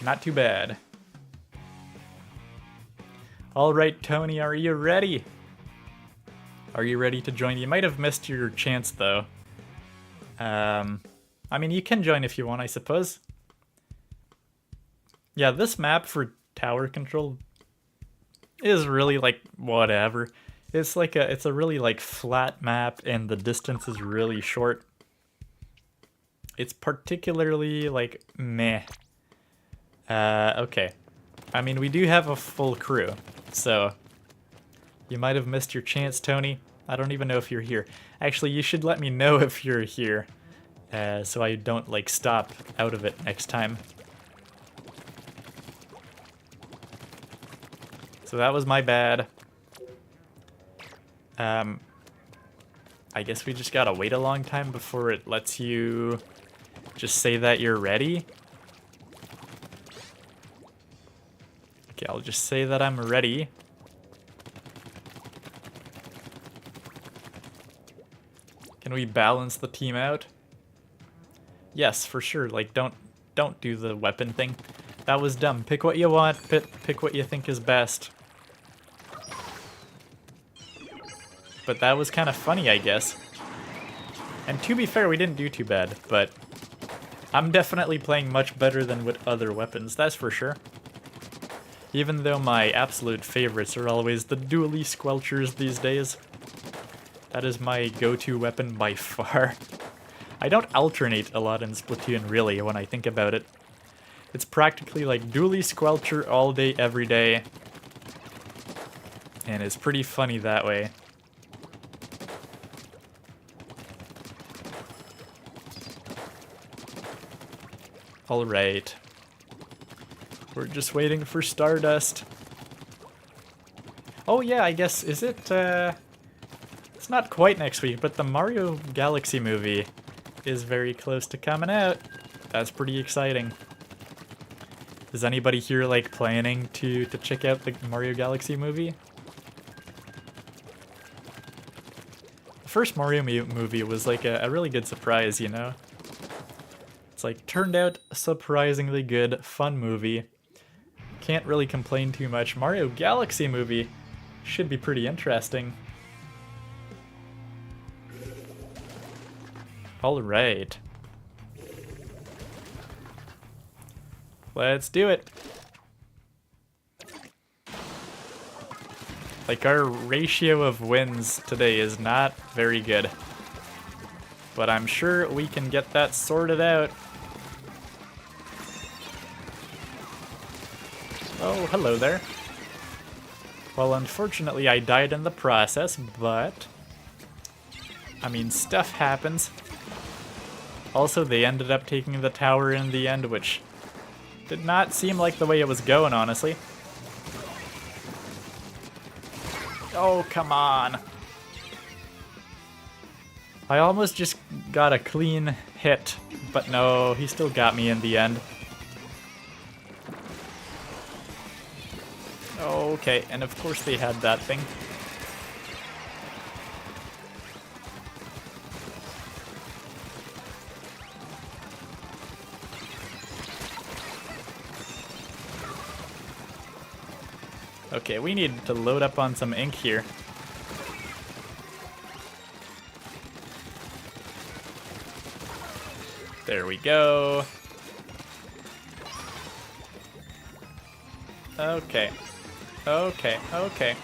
Not too bad. Alright, Tony, are you ready? Are you ready to join? You might have missed your chance, though. I mean, you can join if you want, I suppose. Yeah, this map for tower control is really, like, whatever. It's like it's a really, like, flat map, and the distance is really short. It's particularly, like, meh. Okay. I mean, we do have a full crew, so you might have missed your chance, Tony. I don't even know if you're here. Actually, you should let me know if you're here, so I don't, like, stop out of it next time. So that was my bad. I guess we just gotta wait a long time before it lets you just say that you're ready. Okay, I'll just say that I'm ready. Can we balance the team out? Yes, for sure. Like, don't do the weapon thing. That was dumb. Pick what you want. Pick what you think is best. But that was kind of funny, I guess. And to be fair, we didn't do too bad, but I'm definitely playing much better than with other weapons, that's for sure. Even though my absolute favorites are always the dually squelchers these days. That is my go-to weapon by far. I don't alternate a lot in Splatoon, really, when I think about it. It's practically like dually squelcher all day, every day. And it's pretty funny that way. Alright. We're just waiting for Stardust. Oh yeah, I guess, is it, it's not quite next week, but the Mario Galaxy movie is very close to coming out. That's pretty exciting. Is anybody here, like, planning to check out the Mario Galaxy movie? The first Mario movie was, like, a really good surprise, you know? It's, like, turned out a surprisingly good, fun movie. Can't really complain too much. Mario Galaxy movie should be pretty interesting. Alright. Let's do it. Like, our ratio of wins today is not very good. But I'm sure we can get that sorted out. Oh, hello there. Well, unfortunately I died in the process, but... I mean, stuff happens. Also, they ended up taking the tower in the end, which did not seem like the way it was going, honestly. Oh, come on. I almost just got a clean hit, but no, he still got me in the end. Okay, and of course they had that thing. Okay, we need to load up on some ink here. There we go. Okay. Okay, okay.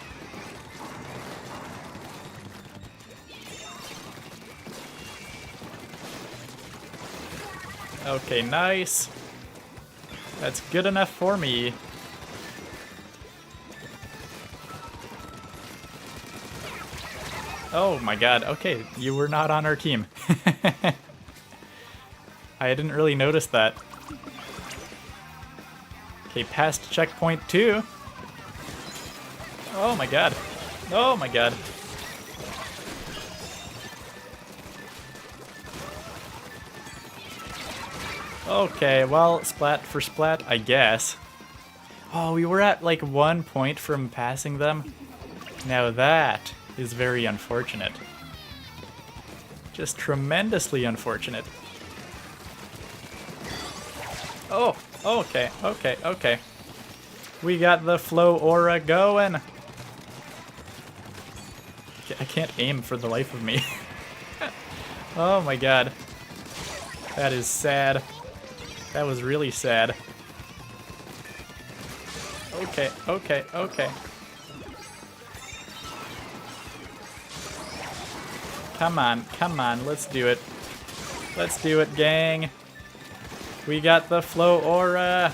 Okay, nice. That's good enough for me. Oh my god, okay, you were not on our team. I didn't really notice that. Okay, past checkpoint 2. Oh my god. Oh my god. Okay, well, splat for splat, I guess. Oh, we were at like 1 point from passing them. Now that is very unfortunate. Just tremendously unfortunate. Oh, okay, okay, okay. We got the flow aura going. I can't aim for the life of me. Oh my god. That is sad. That was really sad. Okay, okay, okay. Come on, let's do it. Let's do it, gang. We got the flow aura.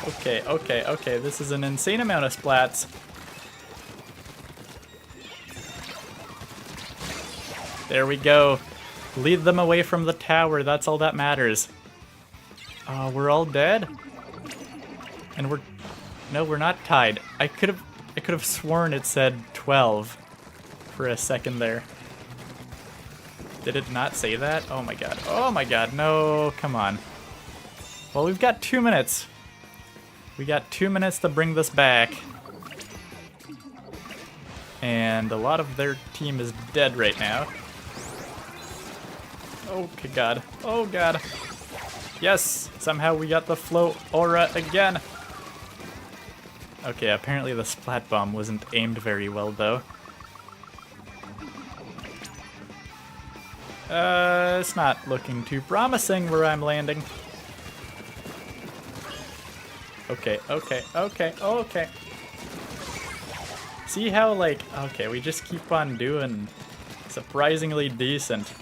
Okay, okay, okay, this is an insane amount of splats. There we go. Lead them away from the tower, that's all that matters. Oh, we're all dead? And no, we're not tied. I could have sworn it said 12 for a second there. Did it not say that? Oh my god. Oh my god. No, come on. Well, we've got 2 minutes. We got 2 minutes to bring this back. And a lot of their team is dead right now. Oh god. Oh god. Yes, somehow we got the flow aura again. Okay, apparently the splat bomb wasn't aimed very well, though. It's not looking too promising where I'm landing. Okay, okay, okay, okay. See how, like, okay, we just keep on doing surprisingly decent.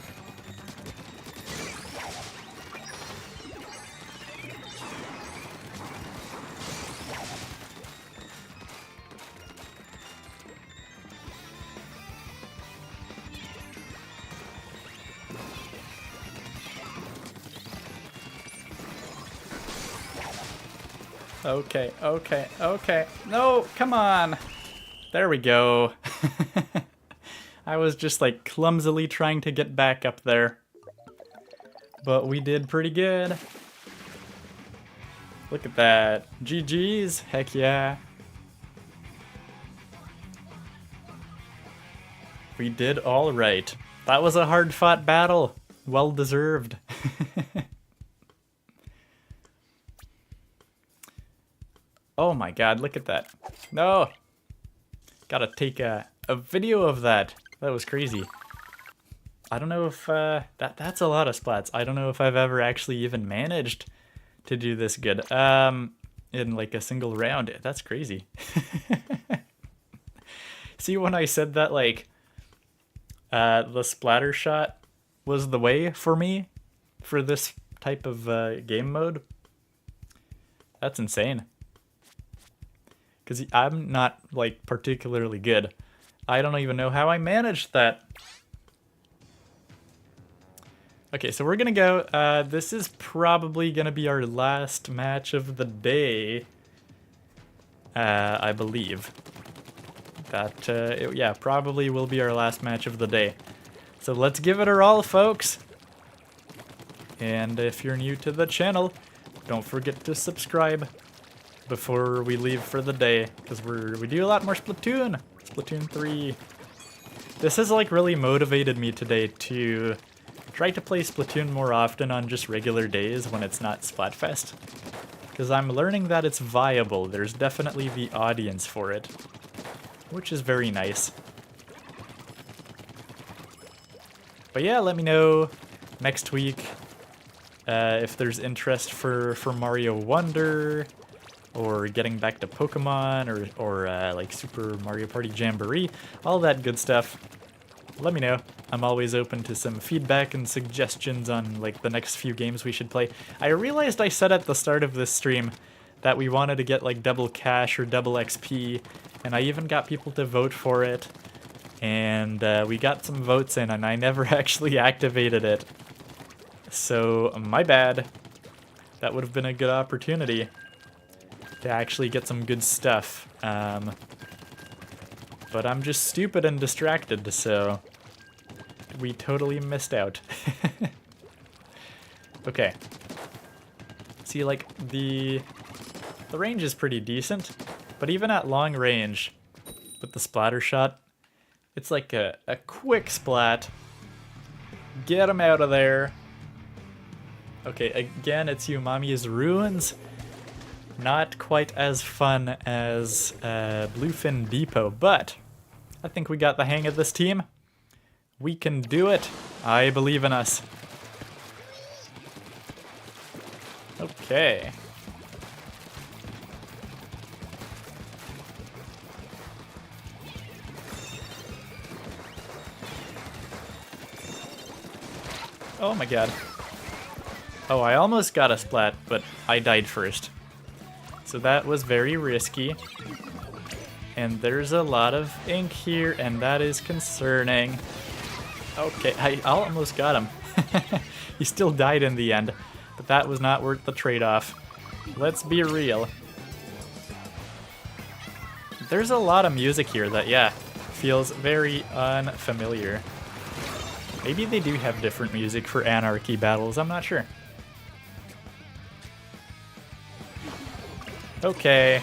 Okay, okay, okay. No, come on. There we go. I was just like clumsily trying to get back up there. But we did pretty good. Look at that. GG's. Heck yeah. We did all right. That was a hard-fought battle. Well deserved. Oh my god, look at that. No! Gotta take a video of that. That was crazy. I don't know if, that's a lot of splats. I don't know if I've ever actually even managed to do this good. In like a single round. That's crazy. See, when I said that, like, the splatter shot was the way for me for this type of game mode? That's insane. Because I'm not, like, particularly good. I don't even know how I managed that. Okay, so we're gonna go. This is probably gonna be our last match of the day. I believe. That, yeah, probably will be our last match of the day. So let's give it our all, folks. And if you're new to the channel, don't forget to subscribe before we leave for the day, because we do a lot more Splatoon. Splatoon 3. This has like really motivated me today to try to play Splatoon more often on just regular days when it's not Splatfest. Because I'm learning that it's viable. There's definitely the audience for it, which is very nice. But yeah, let me know next week if there's interest for Mario Wonder, or getting back to Pokemon, or like Super Mario Party Jamboree, all that good stuff. Let me know. I'm always open to some feedback and suggestions on like the next few games we should play. I realized I said at the start of this stream that we wanted to get like double cash or double XP, and I even got people to vote for it, and we got some votes in, and I never actually activated it. So, my bad. That would have been a good opportunity to actually get some good stuff. But I'm just stupid and distracted, so we totally missed out. Okay. See, like, the range is pretty decent, but even at long range, with the splatter shot, it's like a quick splat. Get him out of there. Okay, again, it's Umami's Ruins. Not quite as fun as Bluefin Depot, but I think we got the hang of this team. We can do it. I believe in us. Okay. Oh my god. Oh, I almost got a splat, but I died first. So that was very risky. And there's a lot of ink here, and that is concerning. Okay, I almost got him. He still died in the end, but that was not worth the trade-off. Let's be real. There's a lot of music here that, yeah, feels very unfamiliar. Maybe they do have different music for Anarchy Battles, I'm not sure. Okay.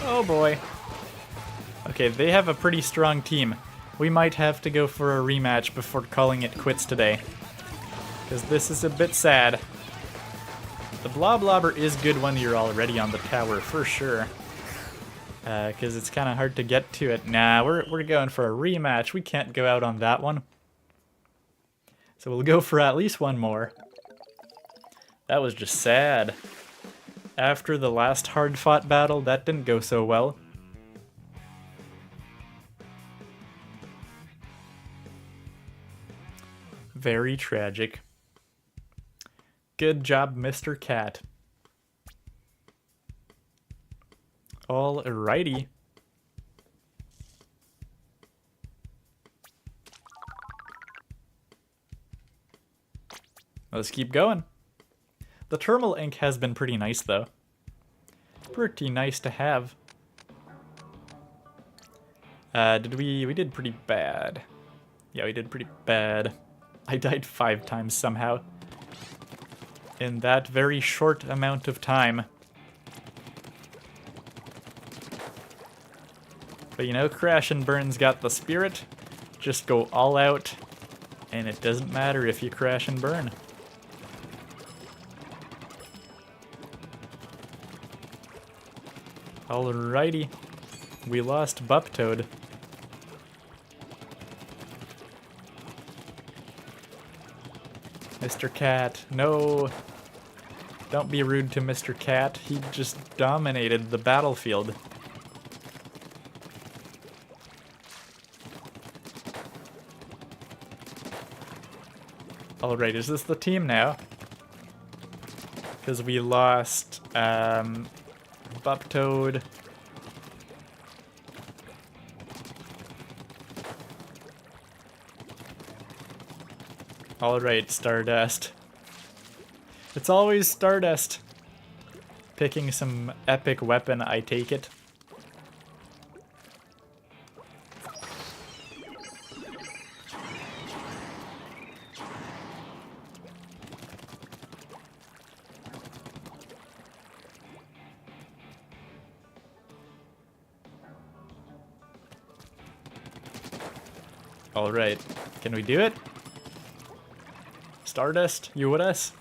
Oh boy. Okay, they have a pretty strong team. We might have to go for a rematch before calling it quits today. because this is a bit sad. The Bloblobber is good when you're already on the tower, for sure. Because it's kind of hard to get to it. Nah, we're going for a rematch. We can't go out on that one. So we'll go for at least one more. That was just sad. After the last hard-fought battle, that didn't go so well. Very tragic. Good job, Mr. Cat. Alrighty. Let's keep going. The thermal ink has been pretty nice, though. Pretty nice to have. We did pretty bad. Yeah, we did pretty bad. I died 5 times somehow. In that very short amount of time. But you know, Crash and Burn's got the spirit. Just go all out, and it doesn't matter if you crash and burn. Alrighty. We lost Buptoad. Mr. Cat, no. Don't be rude to Mr. Cat. He just dominated the battlefield. Alright, is this the team now? Because we lost Buptoad. Alright, Stardust. It's always Stardust. Picking some epic weapon, I take it. Alright, can we do it? Stardust, you with us?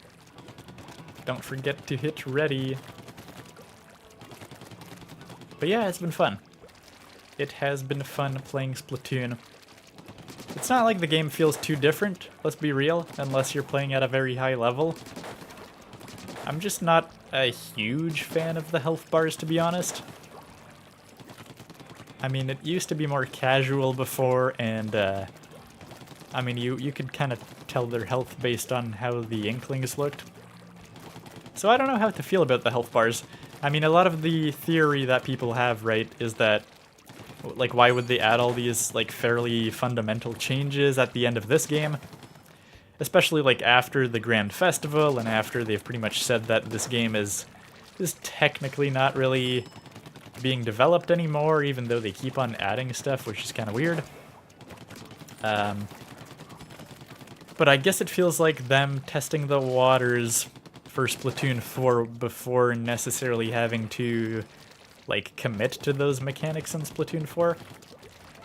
Don't forget to hit ready. But yeah, it's been fun. It has been fun playing Splatoon. It's not like the game feels too different, let's be real, unless you're playing at a very high level. I'm just not a huge fan of the health bars, to be honest. I mean, it used to be more casual before, and I mean, you could kind of tell their health based on how the Inklings looked. So I don't know how to feel about the health bars. I mean, a lot of the theory that people have, right, is that, like, why would they add all these, like, fairly fundamental changes at the end of this game? Especially, like, after the Grand Festival, and after they've pretty much said that this game is technically not really being developed anymore, even though they keep on adding stuff, which is kind of weird. But I guess it feels like them testing the waters for Splatoon 4 before necessarily having to, like, commit to those mechanics in Splatoon 4.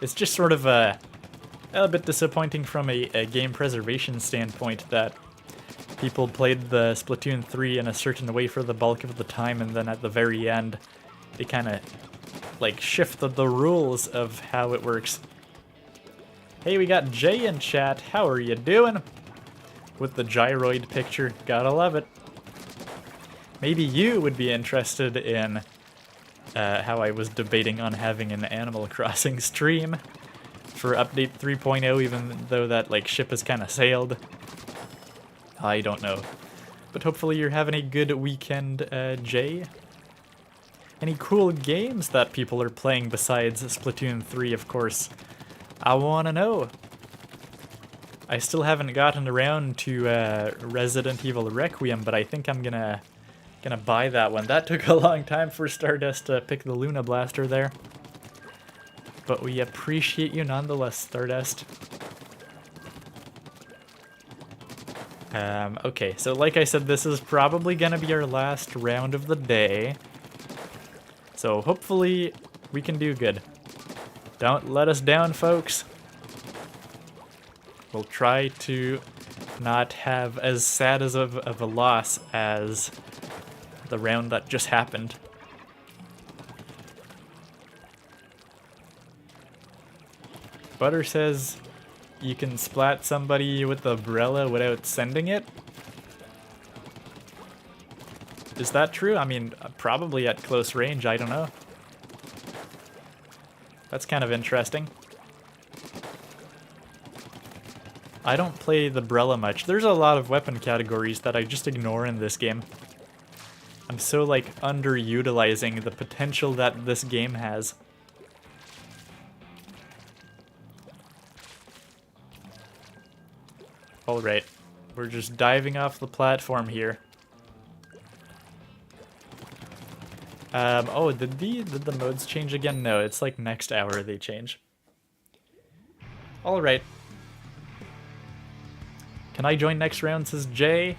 It's just sort of a bit disappointing from a game preservation standpoint that people played the Splatoon 3 in a certain way for the bulk of the time, and then at the very end they kind of, like, shifted the rules of how it works. Hey, we got Jay in chat. How are you doing? With the gyroid picture. Gotta love it. Maybe you would be interested in how I was debating on having an Animal Crossing stream for update 3.0, even though that, like, ship has kind of sailed. I don't know. But hopefully you're having a good weekend, Jay. Any cool games that people are playing besides Splatoon 3, of course? I wanna know. I still haven't gotten around to Resident Evil Requiem, but I think I'm gonna buy that one. That took a long time for Stardust to pick the Luna Blaster there. But we appreciate you nonetheless, Stardust. Okay, so like I said, this is probably gonna be our last round of the day. So hopefully we can do good. Don't let us down, folks. We'll try to not have as sad as of a loss as the round that just happened. Butter says you can splat somebody with the umbrella without sending it. Is that true? I mean, probably at close range, I don't know. That's kind of interesting. I don't play the umbrella much. There's a lot of weapon categories that I just ignore in this game. I'm so, like, underutilizing the potential that this game has. Alright, we're just diving off the platform here. Oh, did the modes change again? No, it's like next hour they change. Alright. Can I join next round, says Jay?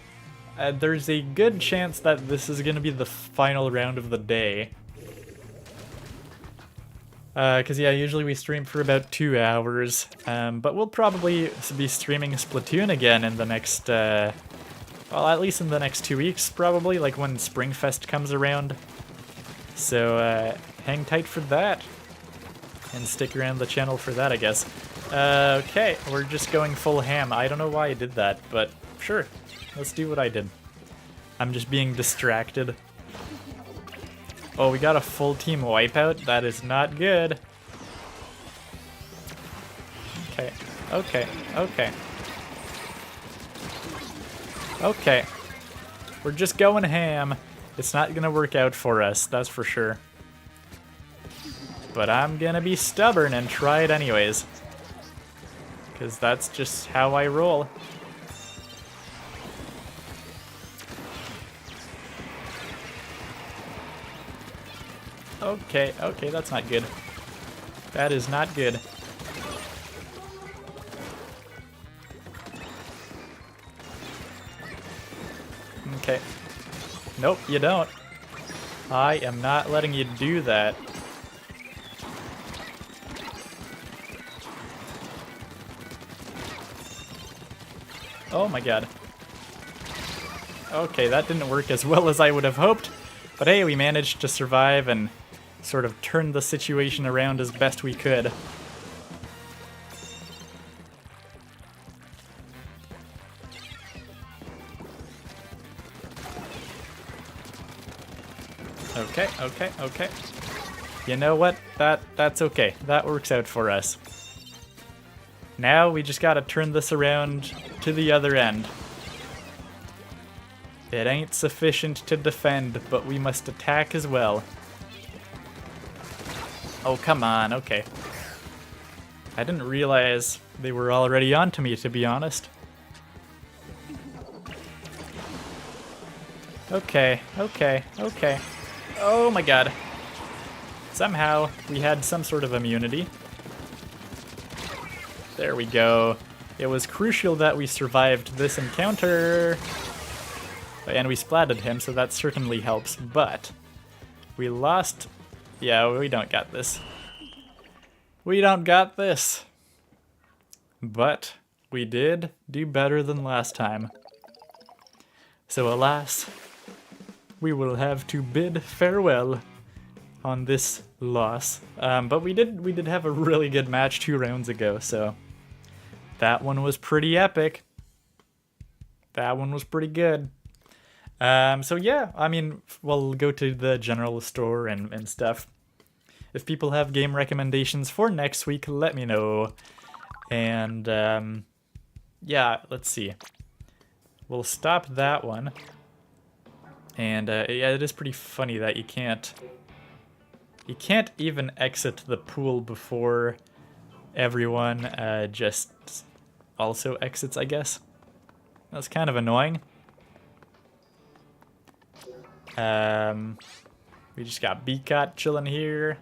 There's a good chance that this is gonna be the final round of the day. Because yeah, usually we stream for about 2 hours, but we'll probably be streaming Splatoon again in the next, well, at least in the next 2 weeks, probably, like when Springfest comes around. So hang tight for that, and stick around the channel for that, I guess. Okay, we're just going full ham. I don't know why I did that, but sure, let's do what I did. I'm just being distracted. Oh, we got a full team wipeout? That is not good. Okay, okay, okay. Okay. We're just going ham. It's not gonna work out for us, that's for sure. But I'm gonna be stubborn and try it anyways. Because that's just how I roll. Okay, okay, that's not good. That is not good. Okay. Nope, you don't. I am not letting you do that. Oh my god. Okay, that didn't work as well as I would have hoped. But hey, we managed to survive and sort of turn the situation around as best we could. Okay, okay, okay. You know what? That's okay. That works out for us. Now we just gotta turn this around to the other end. It ain't sufficient to defend, but we must attack as well. Oh, come on, okay. I didn't realize they were already onto me, to be honest. Okay, okay, okay. Oh my god. Somehow, we had some sort of immunity. There we go. It was crucial that we survived this encounter. And we splatted him, so that certainly helps, but we lost. Yeah, we don't got this. We don't got this. But we did do better than last time. So alas, we will have to bid farewell on this loss. But we did have a really good match 2 rounds ago, so that one was pretty epic. That one was pretty good. So yeah, I mean, we'll go to the general store and stuff. If people have game recommendations for next week, let me know. And yeah, let's see. We'll stop that one. And yeah, it is pretty funny that you can't even exit the pool before everyone just also exits, I guess. That's kind of annoying. We just got Beacot chilling here.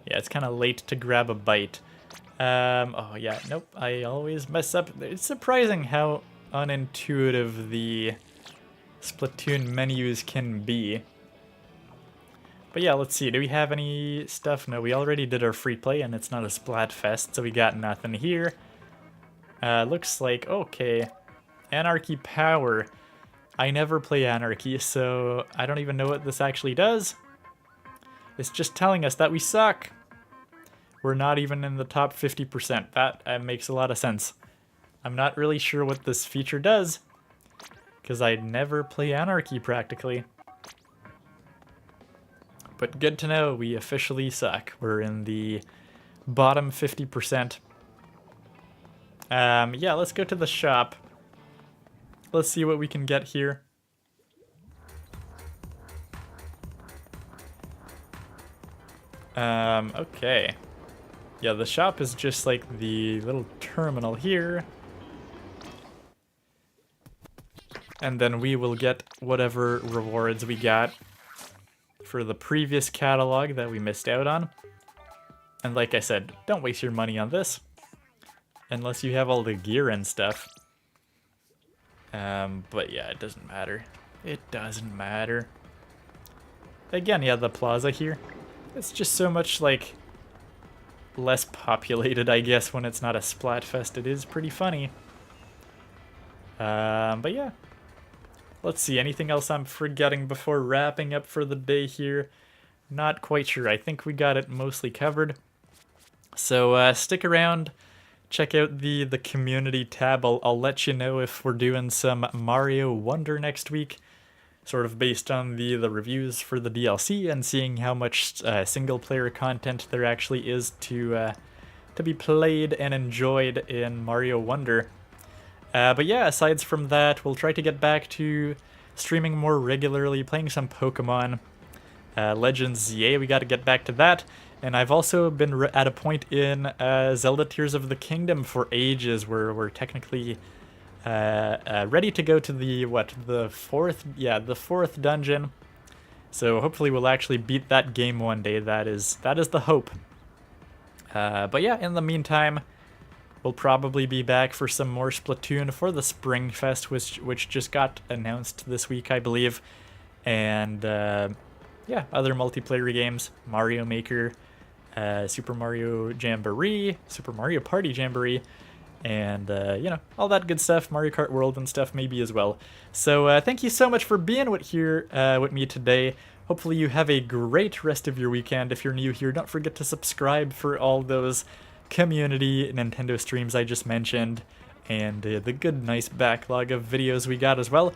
Yeah, it's kind of late to grab a bite. Oh yeah, nope, I always mess up. It's surprising how unintuitive the Splatoon menus can be. But yeah, let's see, do we have any stuff? No, we already did our free play and it's not a Splatfest, so we got nothing here. Looks like, okay, Anarchy Power. I never play Anarchy, so I don't even know what this actually does. It's just telling us that we suck. We're not even in the top 50%. That makes a lot of sense. I'm not really sure what this feature does, because I never play Anarchy practically. But good to know, we officially suck. We're in the bottom 50%. Yeah, let's go to the shop. Let's see what we can get here. Okay. Yeah, the shop is just like the little terminal here. And then we will get whatever rewards we got for the previous catalog that we missed out on. And like I said, don't waste your money on this unless you have all the gear and stuff. But yeah, it doesn't matter. It doesn't matter. Again, yeah, the plaza here. It's just so much, like, less populated, I guess, when it's not a Splatfest. It is pretty funny. But yeah. Let's see, anything else I'm forgetting before wrapping up for the day here? Not quite sure. I think we got it mostly covered. So stick around. Check out the community tab. I'll let you know if we're doing some Mario Wonder next week, sort of based on the reviews for the DLC and seeing how much single player content there actually is to be played and enjoyed in Mario Wonder. But yeah, aside from that, we'll try to get back to streaming more regularly, playing some Pokemon. Legends, yay, we gotta get back to that. And I've also been at a point in Zelda Tears of the Kingdom for ages where we're technically ready to go to the fourth dungeon. So hopefully we'll actually beat that game one day. That is the hope. But yeah, in the meantime, we'll probably be back for some more Splatoon for the Spring Fest, which just got announced this week, I believe. And yeah, other multiplayer games, Mario Maker, Super Mario Jamboree, Super Mario Party Jamboree, and you know, all that good stuff, Mario Kart World and stuff maybe as well. So thank you so much for being here with me today. Hopefully you have a great rest of your weekend. If you're new here, don't forget to subscribe for all those community Nintendo streams I just mentioned, and the good nice backlog of videos we got as well.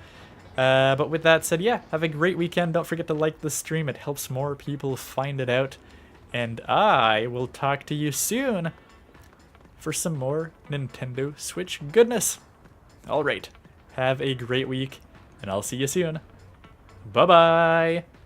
But with that said, yeah, have a great weekend. Don't forget to like the stream. It helps more people find it out. And I will talk to you soon for some more Nintendo Switch goodness. Alright, have a great week, and I'll see you soon. Bye-bye!